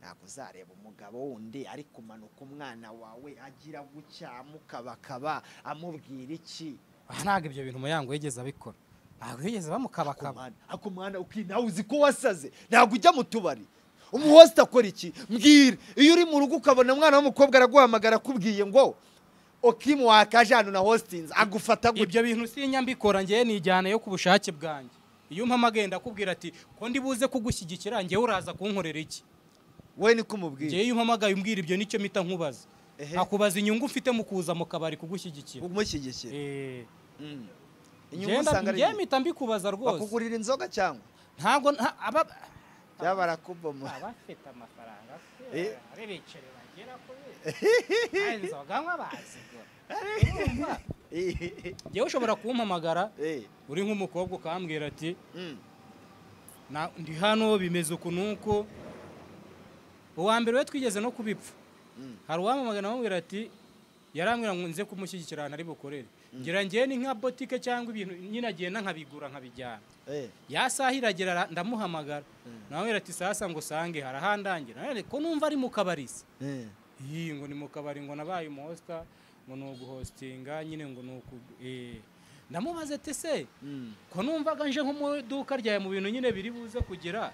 ntabwo uzareba umugabo wundi ari kumanuka umwana wawe agira gucya mukabakaba amubwira iki ntabwo ibyo bintu Muyango yigeze abikora ntabwo yigeze bamukabakaba ako mwana ukinawe uzi ko wasaze ntabwo ujya mu tubari umuhosta akora iki mbwira iyo uri mu rugo ukabona umwana w'umukobwa araguhamagara akubwiye ngo okimu wakaje hano na hostinze agufata gutya ibyo bintu sinyambikora ngiye nijyana yo ku bushake bwanjye iyo mpamagenda akubwira ati ko ndi buze kugushyigikira ngiye uraza kunkorera iki we ni kumubwira ngiye umpamagaye umbwira ibyo nicyo mita nkubaza akubaza inyungu ufite mu kuza mu kabari kugushyigikira inyungu usanga ari ngiye mita mbikubaza rwose bakugurira inzoga cyangwa ntago byabarakubamo abafite amafaranga ari bicere bagera kuri inzoga nk'abazi ngewe ushobora kumpamagara uri nk'umukobwa ukambwira ati ndi hano bimeze uku nuko uwa mbere we twigeze no kubipfa hari uwamamagana amubwira ati yarambwira ngo nze kumushyigikira ari bukorere ngira ngiye ni nka botike cyangwa ibintu nyine agenda nkabigura nkabijyana ya saha iragera ndamuhamagara nawe ati sasa ngo sange harahandangira ko numva ari mu kabarisi ngo ni mu kabari ngo nabaye umuhosta ngo ni uguhostinga nyine ngo ni uku ndamubaza ati se ko numvaga nje nko mu duka ryawe mu bintu nyine biri buze kugira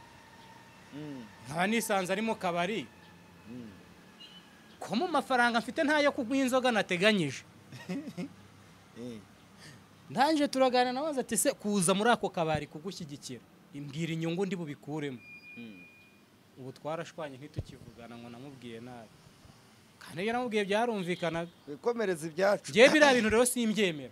nkaba nisanze ari mu kabari ko mu mafaranga mfite ntayo kuguha inzoga nateganyije ndanje turagana nawe ati se kuza muri ako kabari kugushyigikira imbwira inyungu ndi bubikuremo ubu twarashwanye ntitukivugana ngo namubwiye nabi kandi iyo namubwiye byarumvikanaga bikomereza ibyacu ngiye biriya bintu rero simbyemera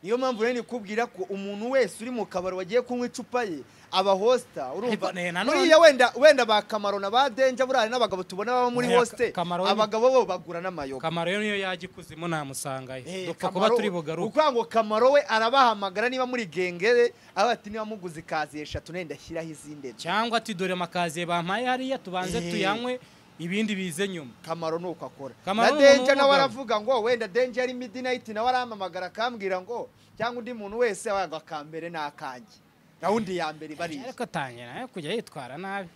niyo mpamvu rero nikubwira ko umuntu wese uri mu kabari wagiye kunywa icupa ye aba hosta urumva uriya wenda ba Kamaro na ba Denja burari n'abagabo tubona baba muri hoste abagabo bo bagura n'amayoga Kamaro niyo yaje kuzimo namusangaye dupfa kuba turi bugaruka ukwango Kamaro we arabahamagara niba muri gengere abati niba muguzi kazi 3 nenda shyiraho izinde cyangwa ati dore makazi bampaye hariya tubanze tuyanywe ibindi bize nyuma Kamaro nuko akora na Denja nawe aravuga ngo wenda Denja ari midnight nawe aramamagara kambwira ngo cyangwa undi muntu wese waga kambere nakanje naundi ya mbere bari ariko tangira nayo kujya yitwara nabi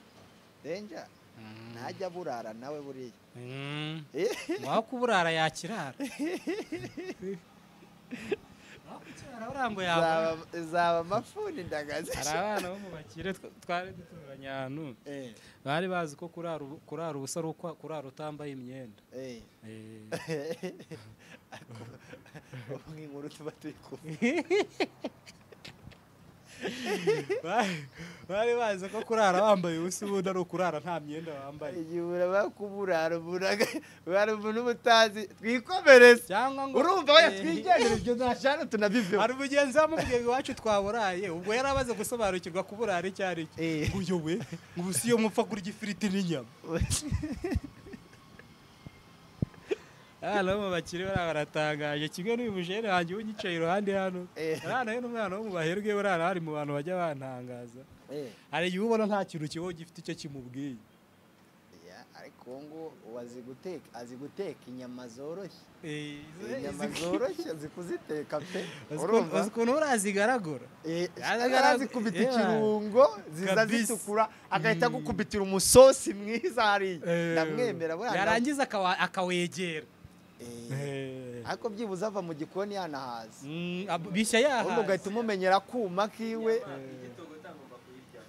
Denja najya burara nawe buriye waho kuburara yakirara ararango yawe zaba amafuni ndagaze. hari abana bo mu bakire twari duturanye ahantu bari bazi ko kurara ubusa ari kurara utambaye imyenda. Nk'inkuru tuba turi kumwe. bari bazi ko kurara wambaye ubusa ubundi ari ukurara nta myenda wambaye. Igihe urabakuburara bari umuntu ubutazi twikomereze cyangwa ngo urumva we twigendera ibyo ntashana tunabiveho. hari umugenzi wamubwiye iwacu twaburaye ubwo yari amaze gusobanukirwa kuburara icyo ari cyo. uyu we ngo ubusi iyo mupfa kurya ifiriti n'inyama. Hano mu bakire baratangaje kimwe n'uyu mujene wanjye unyicaye iruhande hano. Arana he n'umwana wo mu baherwe barara hari mu bantu bajya bantangaza. Hari igihe ubona nta kintu kibaho gifite icyo kimubwiye. Ariko ngo azi guteka inyama zoroshye. Inyama zoroshye azi kuziteka pe. Urumva ukuntu urazigaragura. Azi kubita ikirungo ziza zitukura agahita gukubitira umusosi mwiza hariya. Ndamwemera bwana. Yarangiza akawegera. Ariko byibuze ava mu gikoni yanahaza. Bishya yahaza. Ugahita umumenyera kuma kiwe.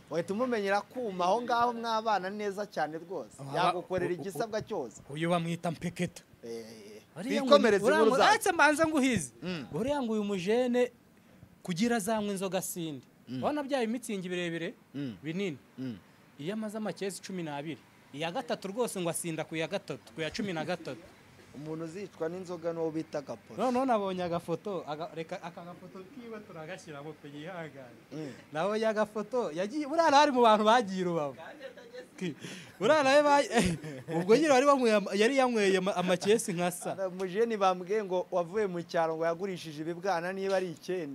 Wahita umumenyera kuma aho ngaho mwabana neza cyane rwose. Yagukorera igisabwa cyose. Uyu bamwita mpeketa. Bikomereze inkuru zawe. Ese mbanza nguhize. Uriya ngo uyu mujene kugira zamwe inzoga sindi. Ubona bya imitsingi birebire binini. Iyo amaze amakesi 12. Iya gatatu rwose ngo asinda ku ya gatatu ku ya 13. Umuntu uzicwa n'inzoga no bita gapoto. None nabonye agafoto reka akagafoto kiwe turagashyiramo pe yihangane. Nabonye agafoto yagiye burana hari mu bantu bagiye Rubavu. Burana ubwo nyine yari yanyweye amakesi nkasa. Mujeni bambwiye ngo wavuye mu cyaro ngo yagurishije ibibwana niba ari 9.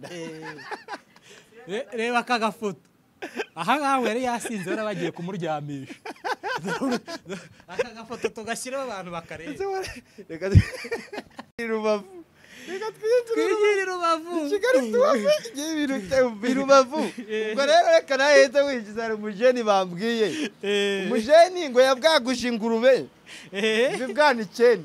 Reba akagafoto. Aha ngaho yari yasinze barabagiye kumuryamisha. Akagafoto tugashyiraho abantu bakareba. Reka Rubavu. Reka twigire Rubavu. Kigali tubavuye ibintu Rubavu. Ubwo rero reka naheze winjiza umujeni bambwiye. Umujeni ngo yabwaguje ingurube. Ibibwana 9.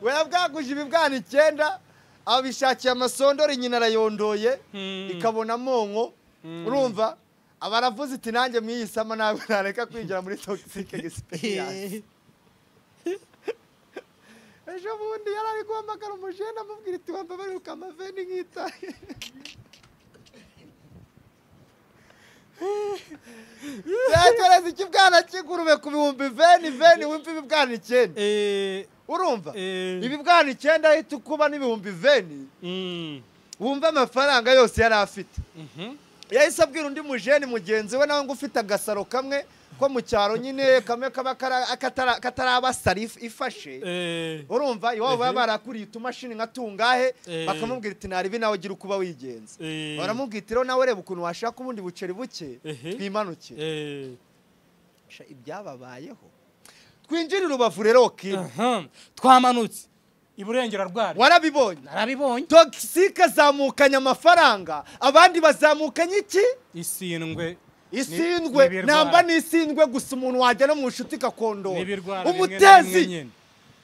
We yabwaguje ibibwana 9. Abishakiye amasondore nyina arayondoye ikabona monko urumva abaravuze iti nanjye mwiyisama ntabwo nareka kwinjira muri toxic experience. Ejo bundi yarari guhamagara umujene amubwira iti wamba baruka amaveni nk'itaye. Yatereza ikibwana kigurube ku bihumbi veni wimva ibibwana 9. Urumva ibibwana 9 ahita kuba n'ibihumbi 20 wumva amafaranga yose yari afite. Yahise abwira undi mujeni mugenzi we nawe ngo ufite agasaro kamwe ko mu cyaro nyine kamwe kaba kataraba sarif ifashe. Urumva iwabo barakuriye utumashini nka tungahe bakamubwira iti naribi nawe gira ukuba wigenza. Baramubwira iti rero nawe reba ukuntu washaka ubundi buceri buke twimanuke. Ibyababayeho twinjira Rubavu rero twamanutse iburengera rwari. Warabibonye? Narabibonye. Toxic zamukanye amafaranga abandi bazamukanye iki? Isindwe namba nisindwe gusa umuntu wajya no mu nshuti kakondo. Umutezi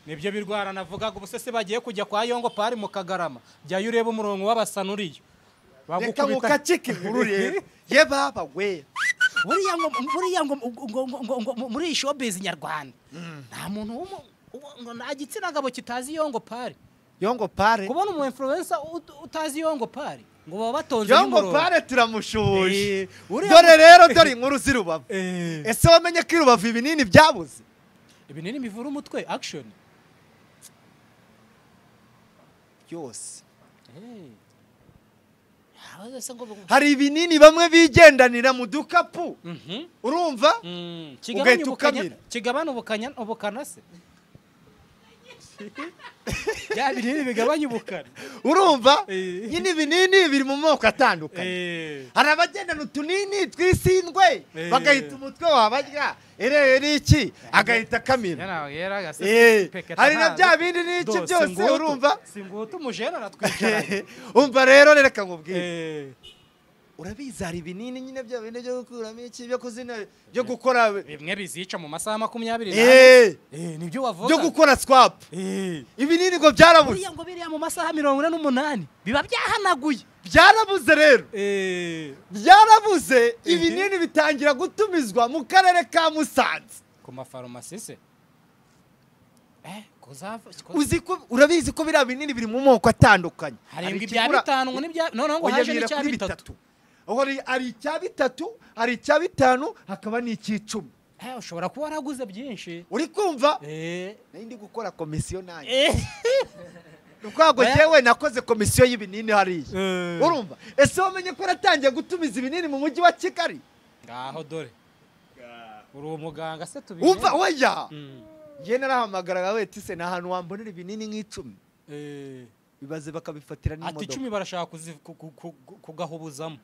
nibyo birwara navugaga ubusese bagiye kujya kwa Yongo Pari mu Kagarama. Jya yureba umurongo w'abasanuriyo. Bagukubita kiki nkuru rero. Ye baba we. Buriya ngo muri showbiz nyarwanda nta muntu ngo nta gitsina gabo kitazi Yongo Pari. Yongo Pari kubona umu influencer utazi Yongo Pari ngo baba batonze Yongo Pari turamushuhuje. Dore rero dore inkuru z'Irubavu. Ese wamenye ko Irubavu ibinini byabuze? Ibinini bivura umutwe action byose. Hari ibinini bamwe bigendanira mu dukapu. Urumva? Ugahita ukamira. Kigabana ubukana se. Ya binini bigabanya ubukana. Urumva? Nyine ibinini biri mu moko atandukanye. Hari abagendana utunini twisindwe bagahita umutwe wabarya. Ere iki agahita kamira. Hari na bya bindi n'iki byose urumva? Singutu umujene aratwicara. Umva rero reka nkubwire. urabizi hari ibinini nyine bya bine byo gukuramo iki byo kuzina byo gukora bimwe bizica mu masaha 24 nibyo wavuga byo gukora swap ibinini ngo byarabuze buriya ngo biriya mu masaha 48 biba byahanaguye byarabuze rero byarabuze ibinini bitangira gutumizwa mu karere ka Musanze ku mafarumasi se urabizi ko biriya binini biri mu moko atandukanye hari ibya 5 ngo n'ibya none ngo haje n'icya 3 ari icya 3 hari icya 5 hakaba n'iki10 ushobora kuba waraguze byinshi uri kumva nari ndi gukora komisiyo nanjye Nukwago jewe nakoze komisiyo y'ibinini hariya urumva ese wamenye ko ratangiye gutumiza ibinini mu mujyi wa Kigali ngaho dore uri umuganga se tubiye umva oya ngiye narahamagara wete se na hantu wambonera ibinini nk'icumi bibaze bakabifatira n'imodoka ati 10 barashaka kugahubuzamo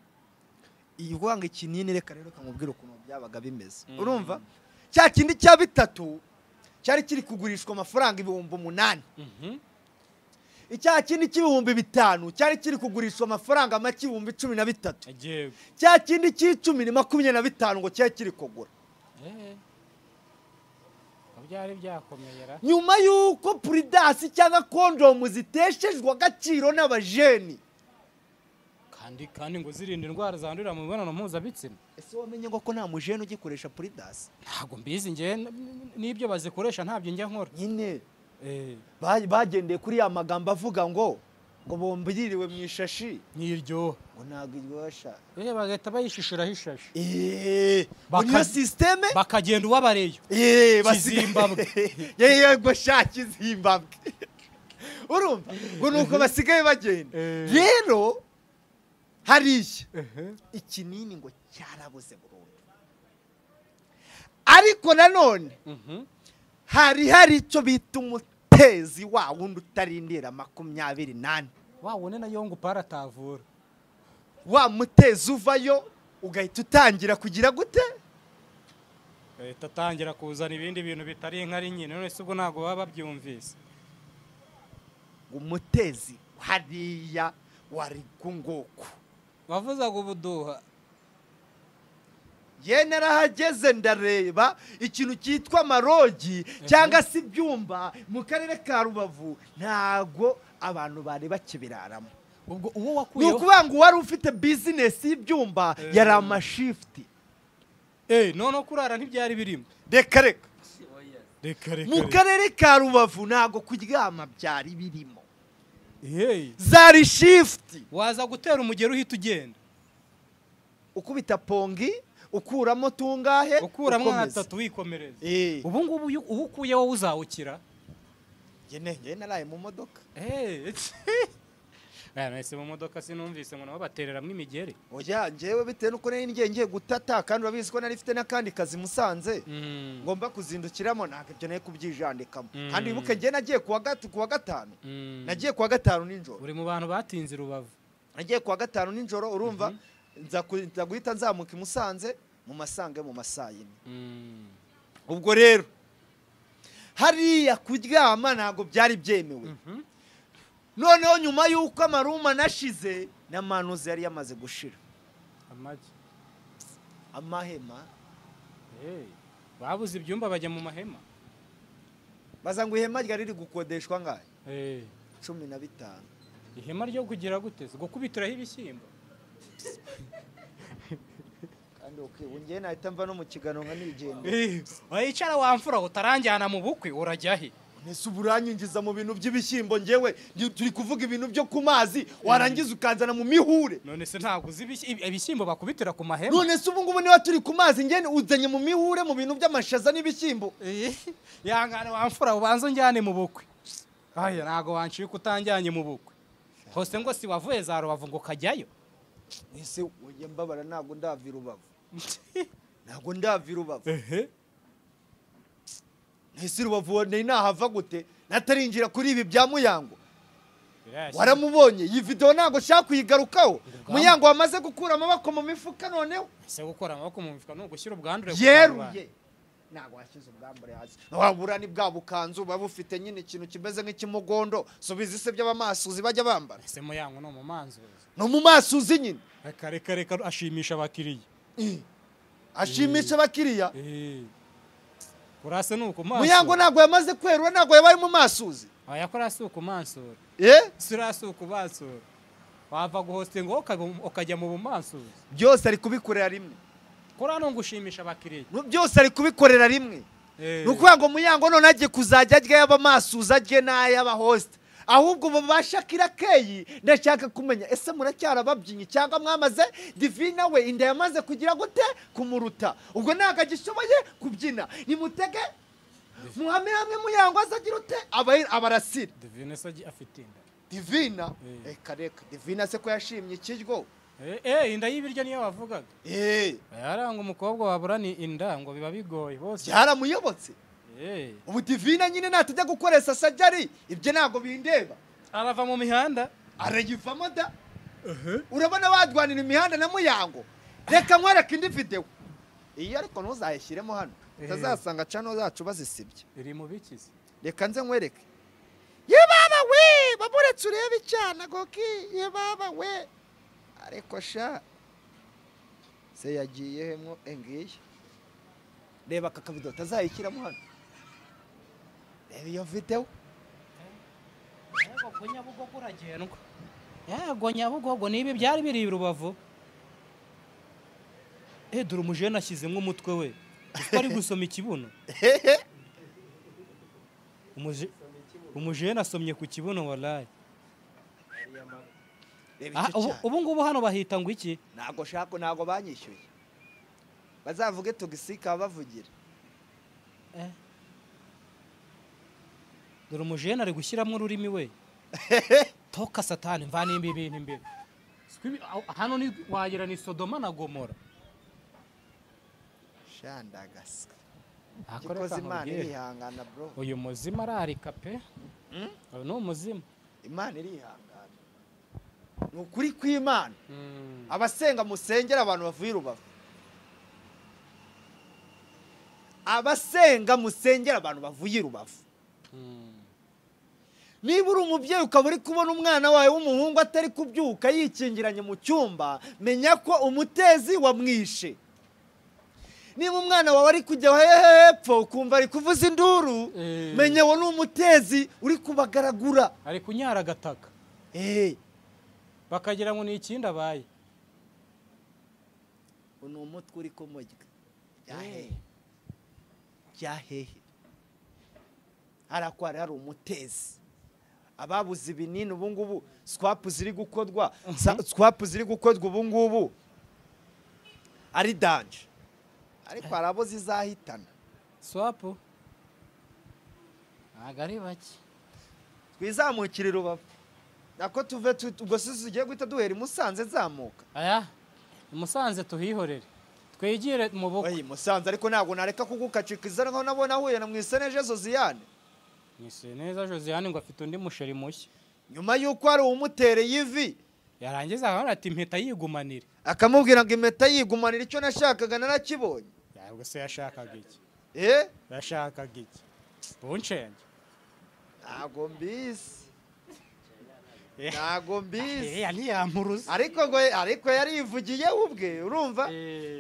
iyuwanga ikinini reka rero kamubwira ukuntu byabaga bimeze urumva cya kindi cya 3 cyari kiri kugurishwa amafaranga 8,000 icya kindi cy'ibihumbi 5 cyari kiri kugurishwa amafaranga make 13,000 cya kindi cy'icumi ni 25 ngo cyari kiri kugura byari byakomeyera nyuma yuko Pridasi cyangwa kondomu ziteshejwe agaciro n'abajeni kandi ngo zirinde indwara zandurira mu mibonano mpuzabitsina ese wamenye ngo ko nta mujeni ugikoresha Pridasi ntago mbizi nge n'ibyo bazikoresha ntabyo njya nkora nyine bagendeye kuri ya magambo avuga ngo bombiririwe mu ishashi niryo ngo ntago iryoshya bagahita bayishishiraho ishashi niyo systeme bakagenda uwabareyo Zimbabwe yego shaki Zimbabwe urumva ngo nuko basigaye bagenda rero hariya ikinini ngo cyarabuze burundu ariko nanone hari icyo bita umutezi wa wundi utarindira 28 wabone nayo ngo paratavura wa mutezi uvayo ugahita utangira kugira gute tatangira kuzana ibindi bintu bitari inkari nyine none se ubwo nago baba babyumvise umutezi hariya wari kungoko wavuza ngo ubuduha narahageze ndareba ikintu cyitwa marogi cyangwa se ibyumba mu karere ka Rubavu ntago abantu bari bakibiraramo ubwo uwo wakuyeho nukubanga wari ufite business y'ibyumba yari amashifti none kurara ntibyari birimo reka mu karere ka Rubavu ntago kuryama byari birimo zari shifti waza gutera umugero uhita ugenda ukubita pongi ukuramo tungahe ukuramo 3 wikomereza ubu ngubu uhukuye wowe uzawukira njye naraye mu modoka nahise mu modoka sinumvise ngo nabo batereramwe imigeri oya njyewe bitewe nuko nari ngiye gutata kandi urabizi ko nari mfite n'akandi kazi Musanze ngomba kuzindukiramo ntabwo ibyo naye kubyijandikamo kandi wibuke njye nagiye kuwa 5 nagiye kuwa 5 nijoro uri mu bantu batinze Rubavu nagiye kuwa 5 nijoro urumva nza guhita nzamuka Musanze mu masange mu masayine ubwo rero hariya kuryama ntago byari byemewe noneho nyuma yuko amaruma nashize n'amanuze yari yamaze gushira amahema babuze ibyumba bajya mu mahema baza ngo ihema ryari riri gukodeshwa ngahe 15 ihema ryo kugira guteze gukubitiraho ibishyimbo kandi ungiye nahita mva no mu kigano nka nigenda wicara wamfura utaranjyana mu bukwe urajya he nese uburanyinjiza mu bintu by'ibishyimbo ngewe turi kuvuga ibintu byo ku mazi warangiza ukanzana mu mihure none se ntabwo uzi ibishyimbo bakubitira ku mahema none se ubu ngubu niba turi ku mazi ngene uzanye mu mihure mu bintu by'amashaza n'ibishyimbo yangane wamfura ubanza njyane mu bukwe aya ntago wanciye kutanjyanye mu bukwe hose ngo si wavuye za Rubavu ngo kajyayo ese uye mbabara ntago ndavira Rubavu ntago ndavira Rubavu ese Rubavu ni nahava gute natarinjira kuri ibi bya Muyango waramubonye iyi video ntago shaka kuyigarukaho Muyango wamaze gukura amaboko mu mifuka noneho ese gukora amaboko mu mifuka no gushyira ubwandure yeruye ntabwo washyize ubwambure hasi wabura ni bwa bukanzu buba bufite nyine ikintu kimeze nk'ikimugondo subiza ise by'abamasuzi bajya bambara ese muyango no mu manzuzi no mu masuzi nyine reka ashimisha abakiriya ashimisha abakiriya kurase nuko maso muyango ntabwo yamaze kwerura ntabwo yabaye mu masuzi aya kurase uko mansura sirase uko basura wava guhostinga ukajya mu bumansuzi byose ari kubikorera rimwe kurano ngushimisha abakiriya byose ari kubikorera rimwe nukuvuga ngo muyango none agiye kuzajya arya y'abamasuzi arye n'ay'abahost ahubwo babasha kirakeyi ndashaka kumenya ese muracyara babyinnyi cyangwa mwamaze Divina we inda yamaze kugira gute kumuruta ubwo ntago agishoboye kubyina nimutege muhame hamwe muyango azagira ute abarasira Divina saji afite inda Divina reka Divina se ko yashimye ikiryo inda y'ibiryo niyo wavugaga yaranga umukobwa wabura ni inda ngo biba bigoye bose yaramuyobotse ubu Divina nyine natajya gukoresha sajari ibyo ntago bindeba arava mu mihanda arayivamo da urabona badwanira imihanda na muyango reka nkwereke indi video iyo ariko ntuzayishyiremo hano utazasanga channel zacu bazisibye iri mu bikizi reka nze nkwereke ye baba we baburetse urebe icyana goki ye baba we ariko sha se yagiye hemwo engiye reba aka kavido utazayishyiramo hano reba iyo video yego Nyabugogo uragendwa yego Nyabugogo nibi byari biri Rubavu dore umujene ashyizemo umutwe we ari gusoma ikibuno umujene asomye ku kibuno wallahi ubu ngubu hano bahita ngo iki ntago banyishyuye bazavuge tugisika bavugira dore umujene ari gushyiramo ururimi we toka satani mvana ibintu imbere hano ni wagira ni Sodoma na Gomora shandagasa akoze Imana irihangana bro uyu muzima ararika pe no umuzima Imana irihangana nukuri kw'Imana abasenga musengera abantu bavuye Rubavu abasenga musengera abantu bavuye Rubavu niba uri umubyeyi ukaba uri kubona umwana wawe w'umuhungu atari kubyuka yikingiranye mu cyumba menya ko umutezi wamwishe niba umwana wawe ari kujya hepfo ukumva ari kuvuza induru menya wo n'umutezi uri kubagaragura ari kunyara agataka bakagira ngo ni ikindi abaye ni umutwe uri kumurya byahehe harakwari hari umutezi ababuze ibinini ubu ngubu swapu ziri gukodwa ubu ngubu ari danje ariko hari abo zizahitana swapu ntabwo ari bake twizamukire Rubavu nako tuve ubwo sisi tugiye guhita duhera i Musanze zamuka i Musanze tuhihorere twegire mu bukwe Musanze ariko ntabwo nareka kugukacika izana nkaho nabona ahuye na Mwiseneza Josiane Mwiseneza Josiane ngo afite undi musheri mushya nyuma yuko hari umutereye ivi yarangiza akabona ati impeta yigumanire akamubwira ngo impeta yigumanire icyo nashakaga narakibonye ubwo se yashakaga iki yashakaga iki buncenge ntago mbizi ntiyampuruza ariko yarivugiye ubwe urumva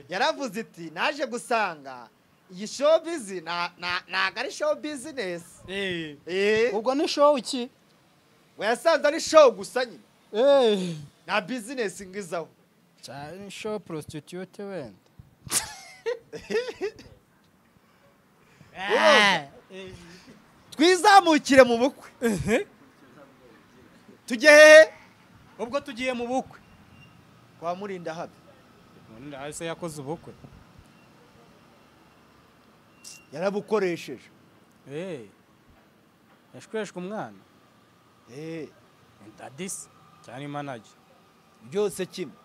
yaravuze iti naje gusanga iyi show busy ntago ari show business ubwo ni show iki we yasanze ari show gusa nyine nta business ngizaho cyane show prostitute wenda twizamukire mu bukwe tujye hehe ubwo tugiye mu bukwe kwa Murinda habi hasi yakoze ubukwe yarabukoresheje yashweshwe umwana dadisi cyane manager byose kimwe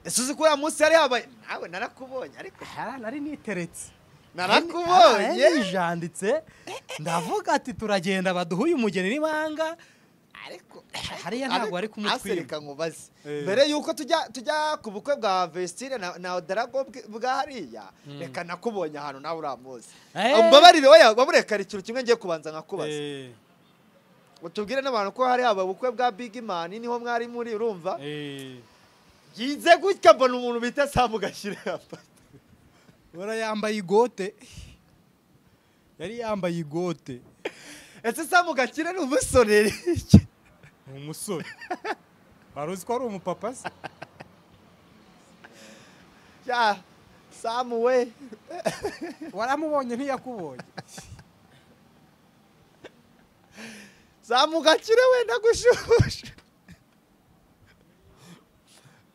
ese uzi ko ya munsi yari habaye nawe narakubonye ariko nari niteretse narakubonye nijanditse ndavuga ati turagenda baduhuye umugeni n'ibanga ariko hariya ntabwo ari kumutwima asereka nkubaze mbere yuko tujya ku bukwe bwa Vestine na Darago bwa hariya reka nakubonye ahantu nawe uramuzi mbabarire oya baburekara ikintu kimwe ngiye kubanza nkakubaza utubwire n'abantu ko hari aba bukwe bwa Big Man niho mwari muri urumva yize gutya mbona umuntu bita Samu Gakire ora yambaye igote yari yambaye igote ese Samu Gakire ni umusore umusore baruzi ko ari umupapa se ya Samu we waramubonye ntiyakubonye Samu Gakire we ndagushusha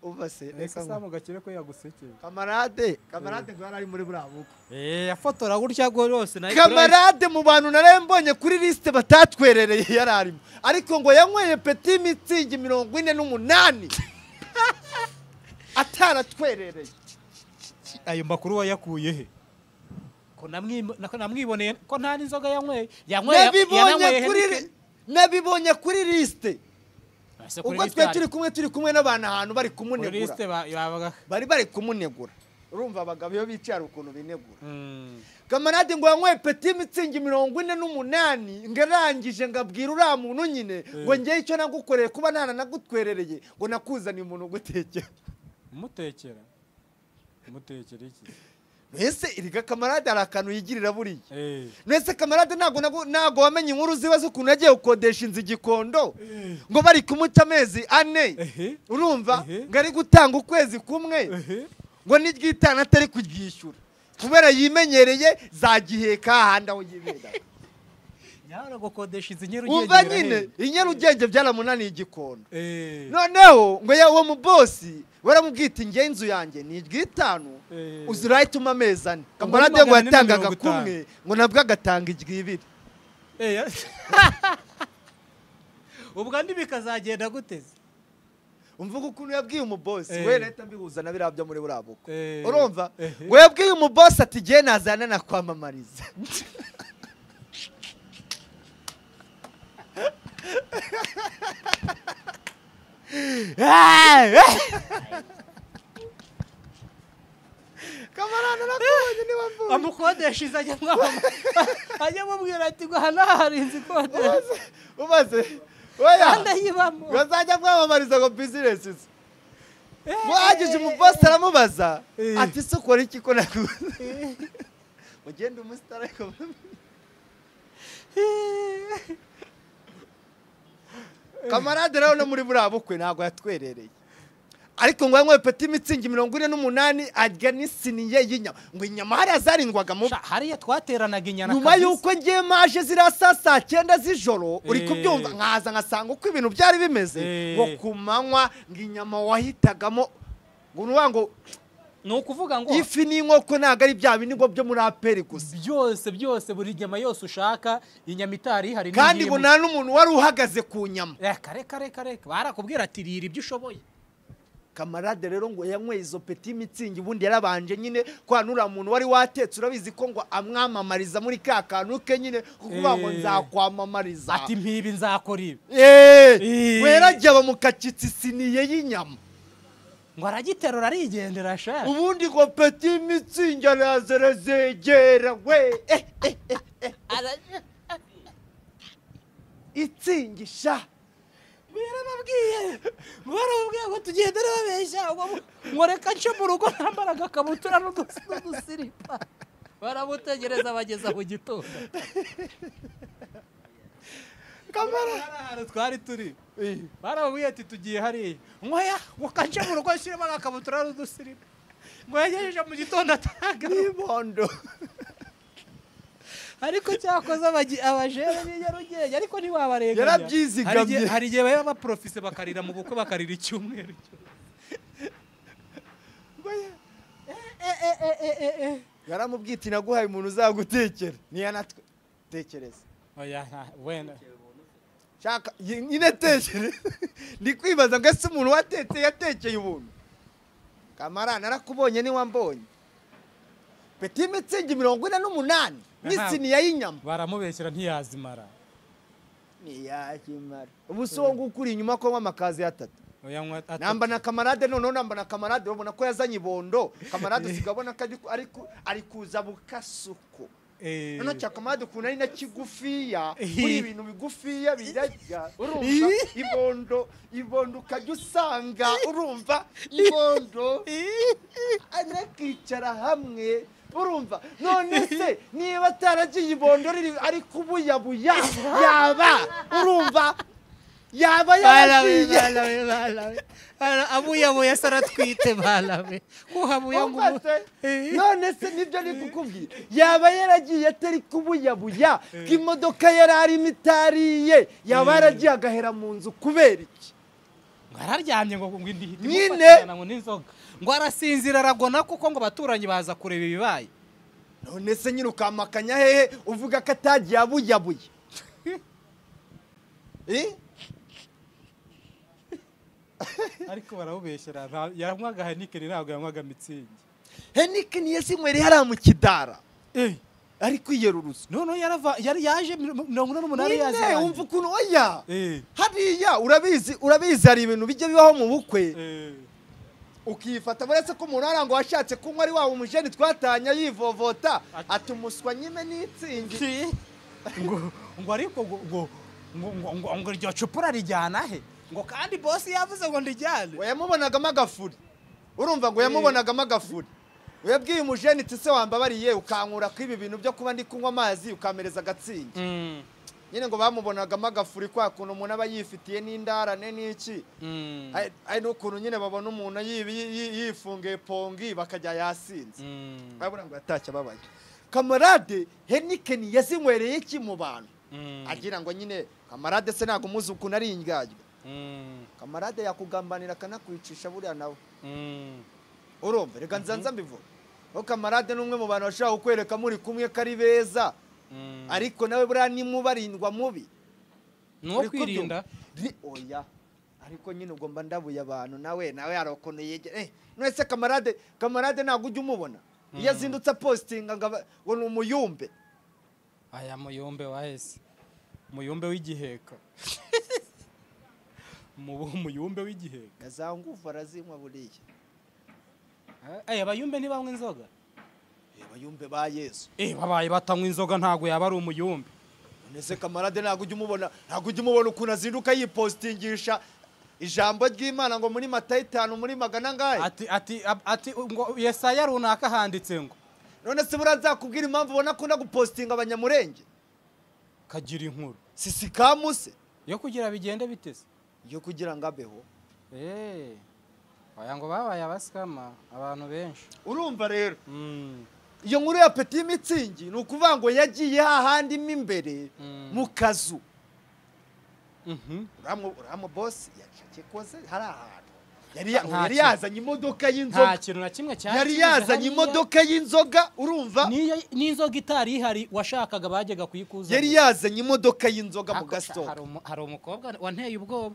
ubase reka Samu Gakire ko yagusekeye kamarade ngo ari muri burabuko yafotora gutya rwose nayo kamarade mu bantu narembonye kuri liste batatwerereye yararimo ariko ngo yanyweye Petit Mitsingi 48 ataratwerereye ayo makuru wayakuye he ko namwiboneye ko nta n'inzoga yanyweye nabibonye kuri liste ubwo turi kumwe n'abantu ahantu bari kumunegura bari kumunegura urumva abagabo iyo bicara ukuntu binegura kamarade ngo yanyweye Petit Mitsingi 48 ngarangije ngabwira uriya muntu nyine ngo ngiye icyo nagukoreye kuba nana nagutwerereye ngo nakuzaniye umuntu gutekera umutekera iki Nese iriga kamarade arakantu yigirira buriye nese kamarade nago wamenye inkuru zibazo ukuntu yagiye gukodesha inzu Gikondo ngo bari kumuca amezi 4 urumva ngari gutanga ukwezi kumwe ngo n'iryitana atari kuryishyura kubera yimenyereye za Giheka handa aho yibera nyara gukodesha inzu Nyarugenge umva nyine Nyarugenge byaramunaniye Gikondo noneho ngo uwo mu boss waramubwita inge inzu yanjye ni iryitanu uzirahita amezi 4 kamarade ngo yatangaga kumwe ngo nabwo agatanga iryibiri ubwo ndi bikazagenda guteze umvuga ukuntu yabwiye umuboss we leta mbihuza na birabyo muri burabuko urumva ngo yabwiye umuboss ati giye nazana na kwamamariza kamarana nakubonye niba mvuye amukodeshiza ajya mubwira ati ngo hana hari inzu kodesha umaze oya ndayibamo bazajya mwamamariza ngo business izo wagije umuboss aramubaza ati se ukora iki ko nakuze ugenda umusitara ko kamarade rero no muri burabukwe ntago yatwerereye ariko ngo yanywe Petit Mitsingi 48 arya n'isiniye y'inyama ngo inyama hari azarindwaga mu hariya twateranaga inyana nyuma yuko ngiye maje zirasa saa 9 z'ijoro uri kubyumva nkaza nkasanga uko ibintu byari bimeze ngo kumanywa ngo inyama wahitagamo ngo ni ukuvuga ngo ifi n'inkoko ntago ari bya bindi ngo byo muri aperi gusa byose buri nyama yose ushaka inyama itari hari kandi ngo nta n'umuntu wari uhagaze ku nyama reka barakubwira ati rira ibyo ushoboye kamarade rero ngo yanyweye izo Petit Mitsingi ubundi yarabanje nyine kwanura umuntu wari watetse urabizi ko ngo amwamamariza muri ka kantu ke nyine kuvuga ngo nzakwamamariza ati mpibi nzakora ibi werajya bamukacitse isiniye y'inyama ngo aragiterura arigendera sha ubundi ngo Petit Mitsingi arazegera we itsingisha barababwiye ngo tugendere babeshya ngo reka nce mu rugo nambara agakabutura n'udusiripa baramutegereza bageza mu gitondo kamara twari turi barababwiye ati tugiye hariya ngoya ngo kance mu rugo ashyiremo agakabutura n'udusiripa ngo yagejeje mu gitondo ataga ibondo ariko cyakoze abajere n'Nyarugenge ariko ntiwabarenganya yarabyizigamye hari igihe baba baprofise bakarira mu bukwe bakarira icyumweru yaramubwita naguhaye umuntu uzagutekera niyanatwe tekereza oya wenda shaka nyine tekere ndi kwibaza ngo ese umuntu watetse yatekeye ubuntu kamara narakubonye ni wambonye Petit Mitsingi 48 n'isiniya y'inyama baramubeshyira ntiyazimara ntiyakimara ubu si wo ngukuri inyuma ko nk'amakazi atatu namba na kamarade noneho namba na kamarade urabona ko yazanye ibondo kamarade usigabona ko ari kuza bukasuko noneho cya kamarade ukuntu ari na kigufiya muri ibintu bigufiya birajya urumva ibondo ukajya usanga urumva ibondo anakicara hamwe urumva none se niba ataragiye ibondo ari kubuyabuya yaba urumva yaba yaragiye abuyabuye saratwite balabe kuhabuya ngo none se nibyo ni kukubwira yaba yaragiye atari kubuyabuya k'imodoka yararimo itariye yaba yaragiye agahera mu nzu kubera iki ngararyamye ngo ndihite nyine ngo n'inzoga ngo arasinzira aragona kuko ngo baturanyi baza kureba ibibaye none se nyine ukamakanya hehe uvuga ko atagiye abuyabuye ariko barawubeshyera yaranywaga Heineken ntabwo yanywaga Mitsingi Heineken yasinywere hariya mu kidara ari kwiyeruruza noneho yari yaje 88 yaje umva ukuntu oya hariya urabizi hari ibintu bijya bibaho mu bukwe ukifata buretse ko umuntu arango washatse kunywa ari wawe umujeni twatanya yivovota atumuswa nyime n'itsingi ngo ariko ngo iryo cupura rijyana he ngo kandi boss yavuze ngo ndijyane yamubonagamo agafuri urumva ngo yamubonagamo agafuri uyabwiye umujeni tse wambabariye ukankura ko ibi bintu byo kuba ndi kunywa amazi ukamereza agatsingi nyine ngo bamubonagamo agafuri kwa kuntu umuntu aba yifitiye n'indarane n'iki ari n'ukuntu nyine babona umuntu yifungiye pongi bakajya yasinze babura ngo yatashye ababaye kamarade Heineken yazinywereye iki mu bantu agira ngo nyine kamarade se ntago umuzi ukuntu ari indyaryo kamarade yakugambanira akanakwicisha buriya nawe urumva reka nzanza mbivuga ko kamarade n'umwe mu bantu bashaka kukwereka muri kumwe kari beza ariko nawe buriya ni mubarindwa mubi no kwirinda oya ariko nyine ugomba ndabuye abantu nawe yarokono yegere nese kamarade ntago ujya umubona iyo azindutse postinga ngo ni umuyumbe aya muyumbe wahese muyumbe w'igiheka umuyumbe w'igiheka za ngufu arazinywa buriya abayumbe ntibanywa inzoga abayumbe ba Yesu babaye batanywa inzoga ntago yaba ari umuyumbe nese kamarade ntago ujya umubona ukuntu azinduka yipostingisha ijambo ry'Imana ngo muri Matayo 5 muri magana ngahe ati ngo Yesaya runaka handitse ngo none se burazakubwira impamvu ubona akunda gupostinga abanyamurenge kagira inkuru sisi kamuse yo kugira bigende bitese yo kugira ngabeho aya ngo babaye abaskama abantu benshi urumva rero iyo nkuru ya Petit Mitsingi ni ukuvuga ngo yagiye hahandi imbere mu kazu uramo boss yakoze hari ahantu yari yazanye imodoka y'inzoga nta kintu na kimwe cyari yari yazanye imodoka y'inzoga urumva n'inzoga itari ihari washakaga bajyaga kuyikuza yari yazanye imodoka y'inzoga mu gasto hari umukobwa wanteye ubwoba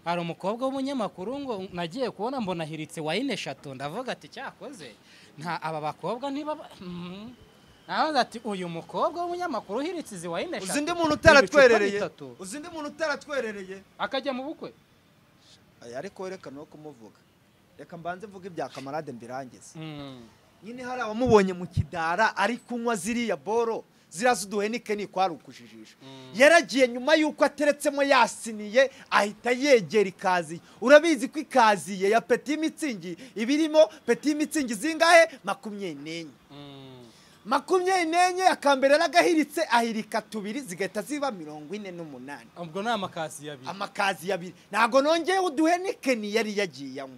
hari umukobwa w'umunyamakuru ngo nagiye kubona mbona hiritse wine 3 ndavuga ati cyakoze nta aba bakobwa niba naho ati uyu mukobwa w'umunyamakuru hiritse izi wine 3 uzindi muntu utaratwerereye akajya mu bukwe ariko werekana no kumuvuga reka mbanze mvuga ibya kamarade mbirangize nyine hari abamubonye mu kidara ari kunywa ziriya boro zirazuduhe Heineken kwari ukujijisha yaragiye nyuma yuko ateretsemo yasiniye ahita yegera ikazi urabizi ko ikaziye ya Petit Mitsingi ibirimo Petit Mitsingi zingahe 24 akambere nagahiritse ahirika 2 zigahita ziba 48 ubwo na amakazi yabiri nago nongeye uduhe Heineken yari yagiyamo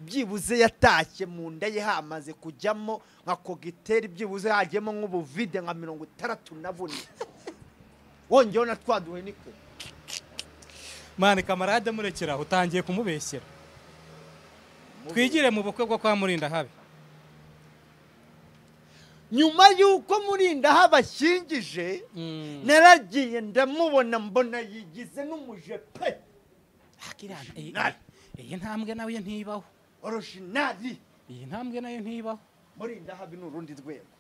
byibuze yatashye mu nda ye hamaze kujyamo nka kogiteri byibuze hagiyemo nk'ubuvide nka 64 wongeyeho na twaduhe Heineken mane kamarade murekera utangiye kumubeshyera twigire mu bukwe bwo kwa Murinda habe nyuma yuko Murinda habashyingije naragiye ndamubona mbona yigize n'umuje pe iyi ntambwe nawe ntibaho originali iyi ntambwe nayo ntibaho Murinda habe n'urundi rwego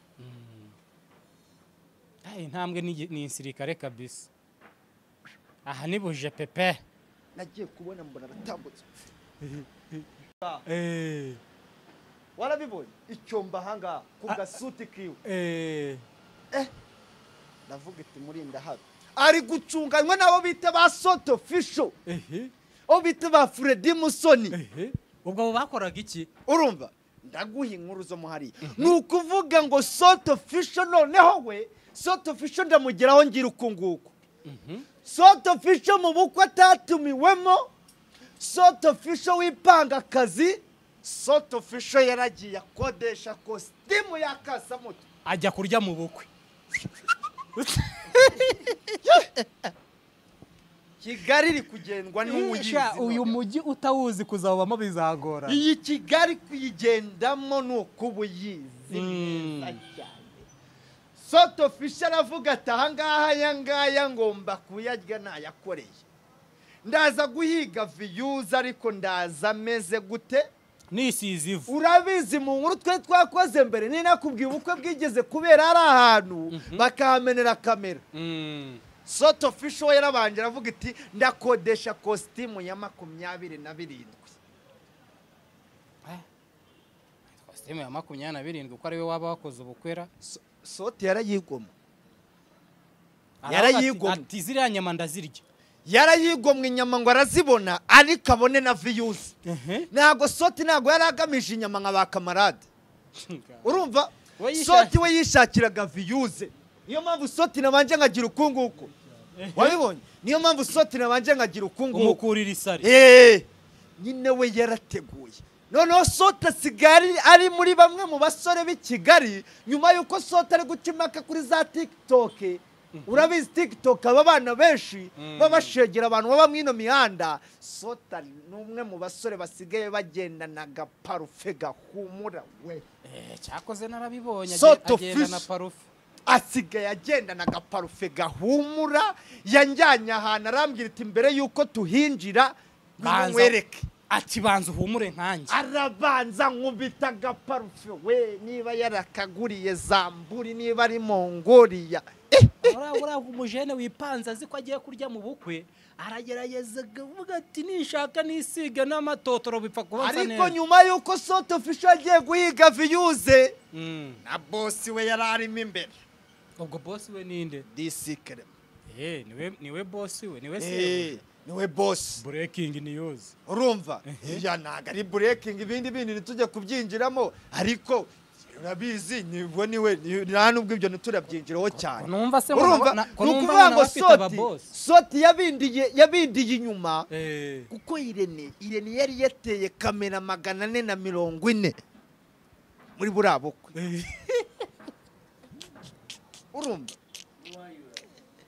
iyi ntambwe ni insirikare kabisa aha ni buje pepe nagiye kubona mbona aratambutse warabibonye icyomba ahangaha ku gasuti kiwe ndavuga iti murinda habi ari gucunganywa nabo bita ba Soto Fisho o bita ba Freddy Musoni ubwo abo bakoraga iki urumva ndaguha inkuru zo muhari nukuvuga ngo Soto Fisho noneho we Soto Fisho ndamugeraho ngira ukunguko Soto Fisho mu bukwe atatumiwemo Soto Fisho wipanga akazi Soto Fisho yaragiye akodesha kositimu ya Kasamuto ajya kurya mu bukwe Kigali iri kugendwa n'uyizi uyu mujyi utawuzi kuzabamo bizagora iyi Kigali kuyigendamo n'ukubuyizi neza cyane Soto Fisho aravuga ati ahangaha yangaya ngomba kuyarya nayakoreye ndaza guhiga views ariko ndaza meze gute nisize ivu urabizi mu nkuru twe twakoze mbere ni nakubwiye ubukwe bwigeze kubera ari ahantu bakahamenera kamera Soto Fisho yarabanje aravuga iti ndakodesha costume ya 27 costume ya 27 uko ari we waba wakoze ubukwera Soto yarayigoma ati ziriya nyama ndazirya yarayigomwe inyama ngo arazibona ariko abone na views ntago Soto ntago yaragamije inyama nka ba kamarade urumva Soto we yishakiraga views niyo mpamvu Soto nabanje ngagira ukunguko wabibonye niyo mpamvu Soto nabanje ngagira ukunguko umukurira isari nyine we yarateguye noneho Soto asigari ari muri bamwe mu basore b'i Kigali nyuma yuko Soto ari gukimaka kuri za TikTok urabizi TikTok aba bana benshi babashegera abantu baba mwino mihanda Soto numwe mu basore basigaye bagendana gaparufe gahumura we cyakoze narabibonye agenda na parufe asigaye agendana gaparufe gahumura yanjyanye ahantu arambwira iti mbere yuko tuhinjira ngwereke ati banza uhumure nkanjye arabanza nkubita gaparufe we niba yarakaguriye Zamburi niba ari Mongolia ura umujene wipanza azi ko agiye kurya mu bukwe aragerageza kuvuga ati nishaka nisiga n'amatotoro bipfa kubanza neza ariko nyuma yuko Soto Fisho agiye guhiga views na boss we yararimo imbere ubwo boss we ninde disikere niwe boss we niwe niwe boss breaking news urumva ya naga ari breaking ibindi bintu nitujye kubyinjiramo ariko urabizi niwe nta nubwo ibyo nturabyinjiraho cyane numva se numva ngo Soto yabindiye inyuma kuko Irene yari yateye kamera 440 muri burabukwe urumva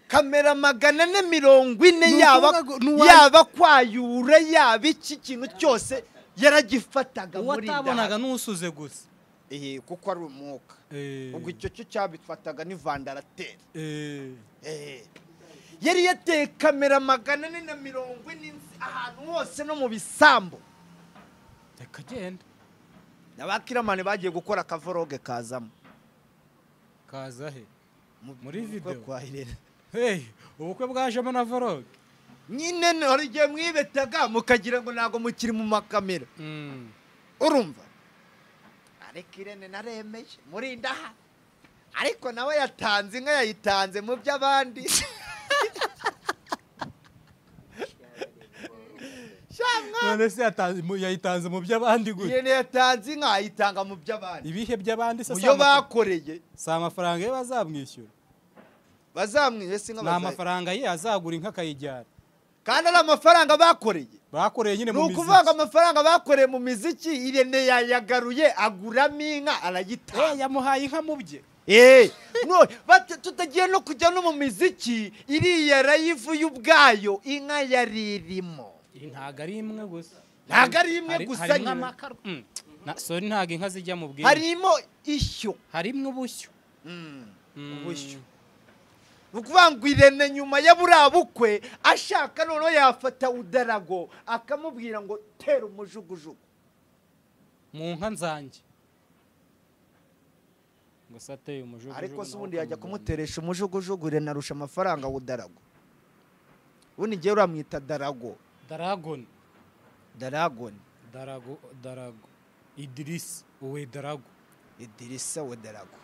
kamera 440 yaba kwayura yaba iki kintu cyose yaragifataga muri nda watabonaga nusuze gusa kuko ari umwuka ubwo icyo cyo cyabifataga ni vandarateri yari yateye kamera 440 ahantu hose no mu bisambo reka genda n'abakiramani bagiye gukora akavoroge kazamo kaza he muri video kwa Irene ubukwe bwajemo na voroge nyine hari igihe mwibetaga mukagira ngo ntago mukiri mu makamera urumva ariko Irene naremeye murinda ha ariko nawe yatanze inka yayitanze mu by'abandi none se yayitanze mu by'abandi gute Irene yatanze inka ayitanga mu by'abandi ibihe by'abandi se yo bakoreye si amafaranga ye bazamwishyura bazamwise inka ni amafaranga ye azagura inka akayijyana kandi ari amafaranga bakoreye nyine mu miziki nukuvuga amafaranga bakoreye mu miziki Irene yayagaruye aguramo inka arayitanga yamuhaye inka mu bye no tutagiye no kujya no mu miziki iriya rayivu y'ubwayo inka yaririmo ntago ari imwe gusa nyine sorry ntago inka zijya mu bwinshi harimo ishyo harimo ubushyo ubushyo nukuvuga ngo Irene nyuma ya burabukwe ashaka noneho yafata udarago akamubwira ngo tera umujugujugu mu nka nzanjye ngo sateye umujugujugu ariko se ubundi yajya kumuteresha umujugujugu Irene arusha amafaranga udarago ubundi ngewe uramwita Darago. Dragon. Darago. Idris uwe Darago. Idirisa we Darago.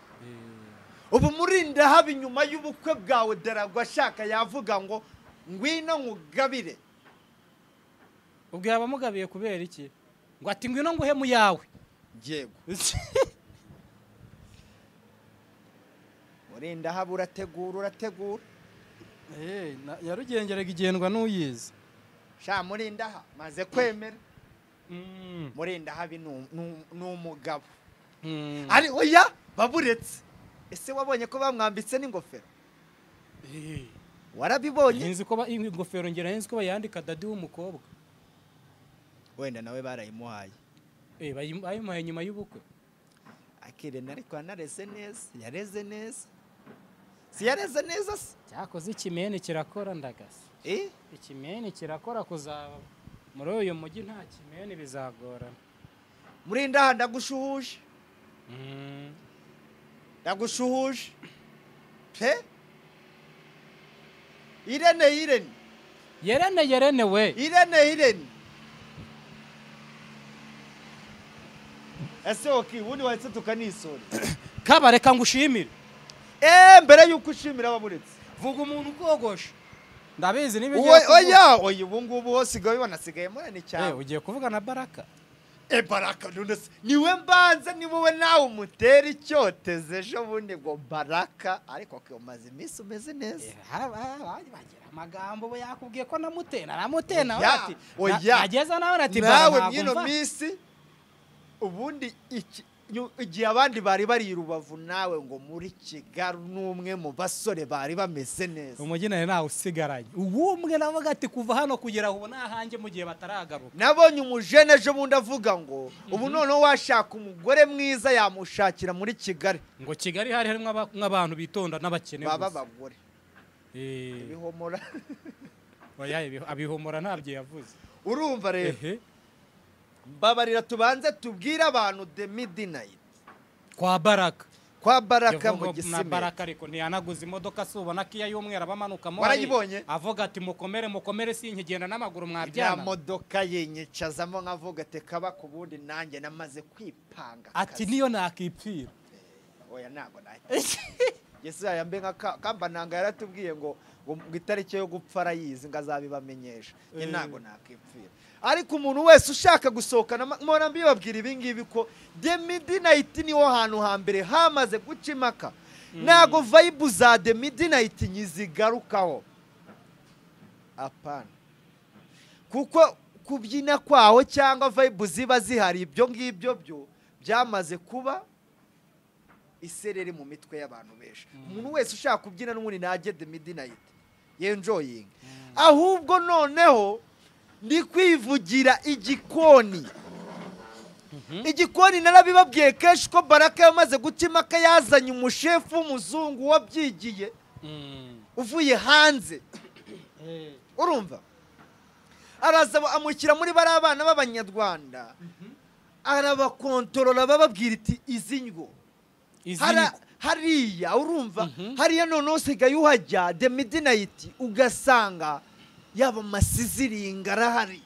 Ubu murinda haba inyuma y'ubukwe bwawe Darago ashaka yavuga ngo ngwino nkugabire. Ubwo yabamugabiye kubera iki? Ngo ati ngwino nguhe mu yawe. Yego. Murinda haba urategura. Yarugengerega igendwa n'uyizi. Sha murinda ha maze kwemera. Murinda habi n'umugabo. Ari oya baburetse. Ese wabonye ko bamwambitse n'ingofero? Warabibonye? Nzi ko ingofero ngera nzi ko bayandika dadi w'umukobwa. Wenda nawe barayimuhaye. Bayimuhaye nyuma y'ubukwe. Akirena ariko anareze neza. Yareze neza. Si yareze neza se? Cyakoze ikimene kirakora ndagasa. Ikimene kirakora kuzaba muri uyu mujyi nta kimene bizagorana. Murinda ha ndagushuhuje. Ndagushuhuje. Pe? Irene. Yerene we. Irene. Ese oki wundi wahise tukanisora. Kabareka ngushimire. Mbere yuko ushimira ababuretse. Vuga umuntu ukogosha. Ndabizi oya ubu ngubu hosigaye banasigaye murane cyane. Ugiye kuvuga na Baraka. Baraka nonese niwe mbanza ni wowe nawe umutera icyoteze ejo bundi ngo Baraka ariko ko umaze iminsi umeze neza. Bagira amagambo bo yakubwiye ko namutena ati oya ageza nawe ati nawe mwino minsi ubundi igihe abandi bari bari Rubavu nawe ngo muri Kigali n'umwe mu basore bari bameze neza. Umujyi nawe usigaranye ubumwe navuga ati kuva hano kugera ubu nahange mu gihe bataragaruka. Nabonye umujene ejo bundi avuga ngo ubu noneho washaka umugore mwiza yamushakira muri Kigali. Ngo Kigali hari harimo nk'abantu bitonda n'abakene baba abagore. Ibihomora. Oya abihomora ntabyo yavuze. Urumva rero. Babarira tubanze tubwira abantu the midnight kwa Baraka mu Gisimenti. Na Baraka ariko ntiyanaguze imodoka subona kiya y'umwera bamanuka mo. Warayibonye? Avuga ati mukomere sinkigenda n'amaguru mwabyana. Ya modoka yenyicazamo nkavuga ati kaba kubundi nanjye namaze kwipanga. Ati niyo nakipfira. Oya nago naye. Yesu yambe nka kambananga yaratubwiye ngo itariki yo gupfa arayizi ngazabibamenyesha. Ye nago nakipfira. Ariko umuntu wese ushaka gusohokana mpora mbibabwira ibingibi ko The Midnight niho hantu hambere hamaze gucimaka. Nago vibe za The Midnight nyizigarukaho. Apana. Kuko kubyina kwaho cyangwa vibe ziba zihari ibyo ngibyo byo byamaze kuba iserere mu mitwe y'abantu benshi. Umuntu wese ushaka kubyina n'umuntu najye The Midnight enjoying. Ahubwo noneho ndi kwivugira igikoni. Igikoni narabibabwiye kenshi ko Baraka yamaze gucimaka yazanye umushefu w'umuzungu wabyigiye uvuye hanze. Urumva? Araza amukira muri bari abana b'Abanyarwanda. Arabakontorora bababwira iti izingo. Hariya urumva? Hariya none usigaye uhajya The Midnight ugasanga yaba masiziringa arahari.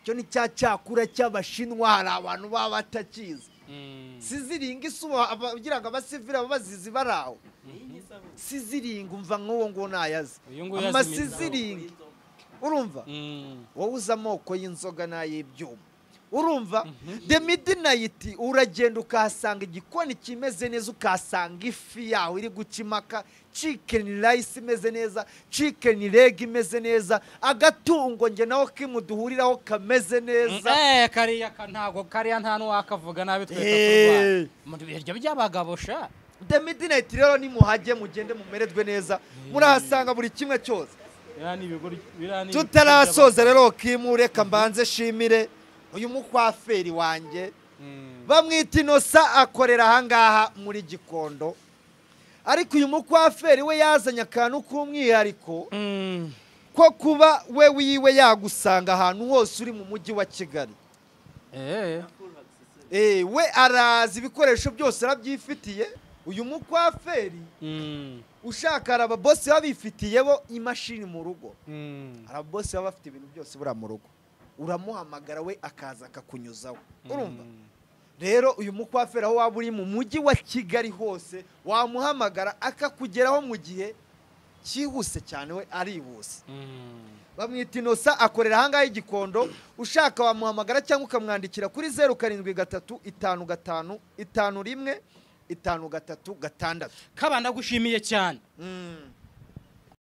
Cyo ni cyakura cy'Abashinwa hari abantu baba batakiza. Siziringa isuba abagira ngo abasivira babazizi baraho. Siziringa umva nk'uwo ngo nayazi. Amasiziringa. Urumva? Wowe uza amoko y'inzoga n'ay'ibyuma. Urumva? The Midnight uragenda ukahasanga igikoni kimeze neza ukahasanga ifi yaho iri gucimaka, chicken rice imeze neza, chicken leg imeze neza, agatungo nge naho kimuduhuriraho kameze neza. Kariya ntago kariya nta n'uwakavuga nabi twese turwa. Ibyo by'abagabo sha. The Midnight rero ni muhage mugende mumererwe neza. Murahasanga buri kimwe cyose. Tutarasoza rero kimureka mbanze shimire uyu mukwaferi wanjye bamwita Inosa akorera ahangaha muri Gikondo. Ariko uyu mukwaferi we yazanye akantu k'umwihariko ko kuba we wiwe yagusanga ahantu hose uri mu mujyi wa Kigali. We arazi ibikoresho byose arabyifitiye. Uyu mukwaferi ushaka hari ababosi baba bifitiye bo imashini mu rugo, hari ababosi baba bafite ibintu byose bura mu rugo, uramuhamagara we akaza akakunyuzaho. Urumva rero uyu mukwaferi aho waba uri mu mujyi wa Kigali hose wamuhamagara akakugeraho mu gihe cyihuse cyane, we arihuse. Bamwita Innocent, akorera ahangaha i Gikondo. Ushaka wamuhamagara cyangwa ukamwandikira kuri 0735555153 Kabanda gushimiye cyane.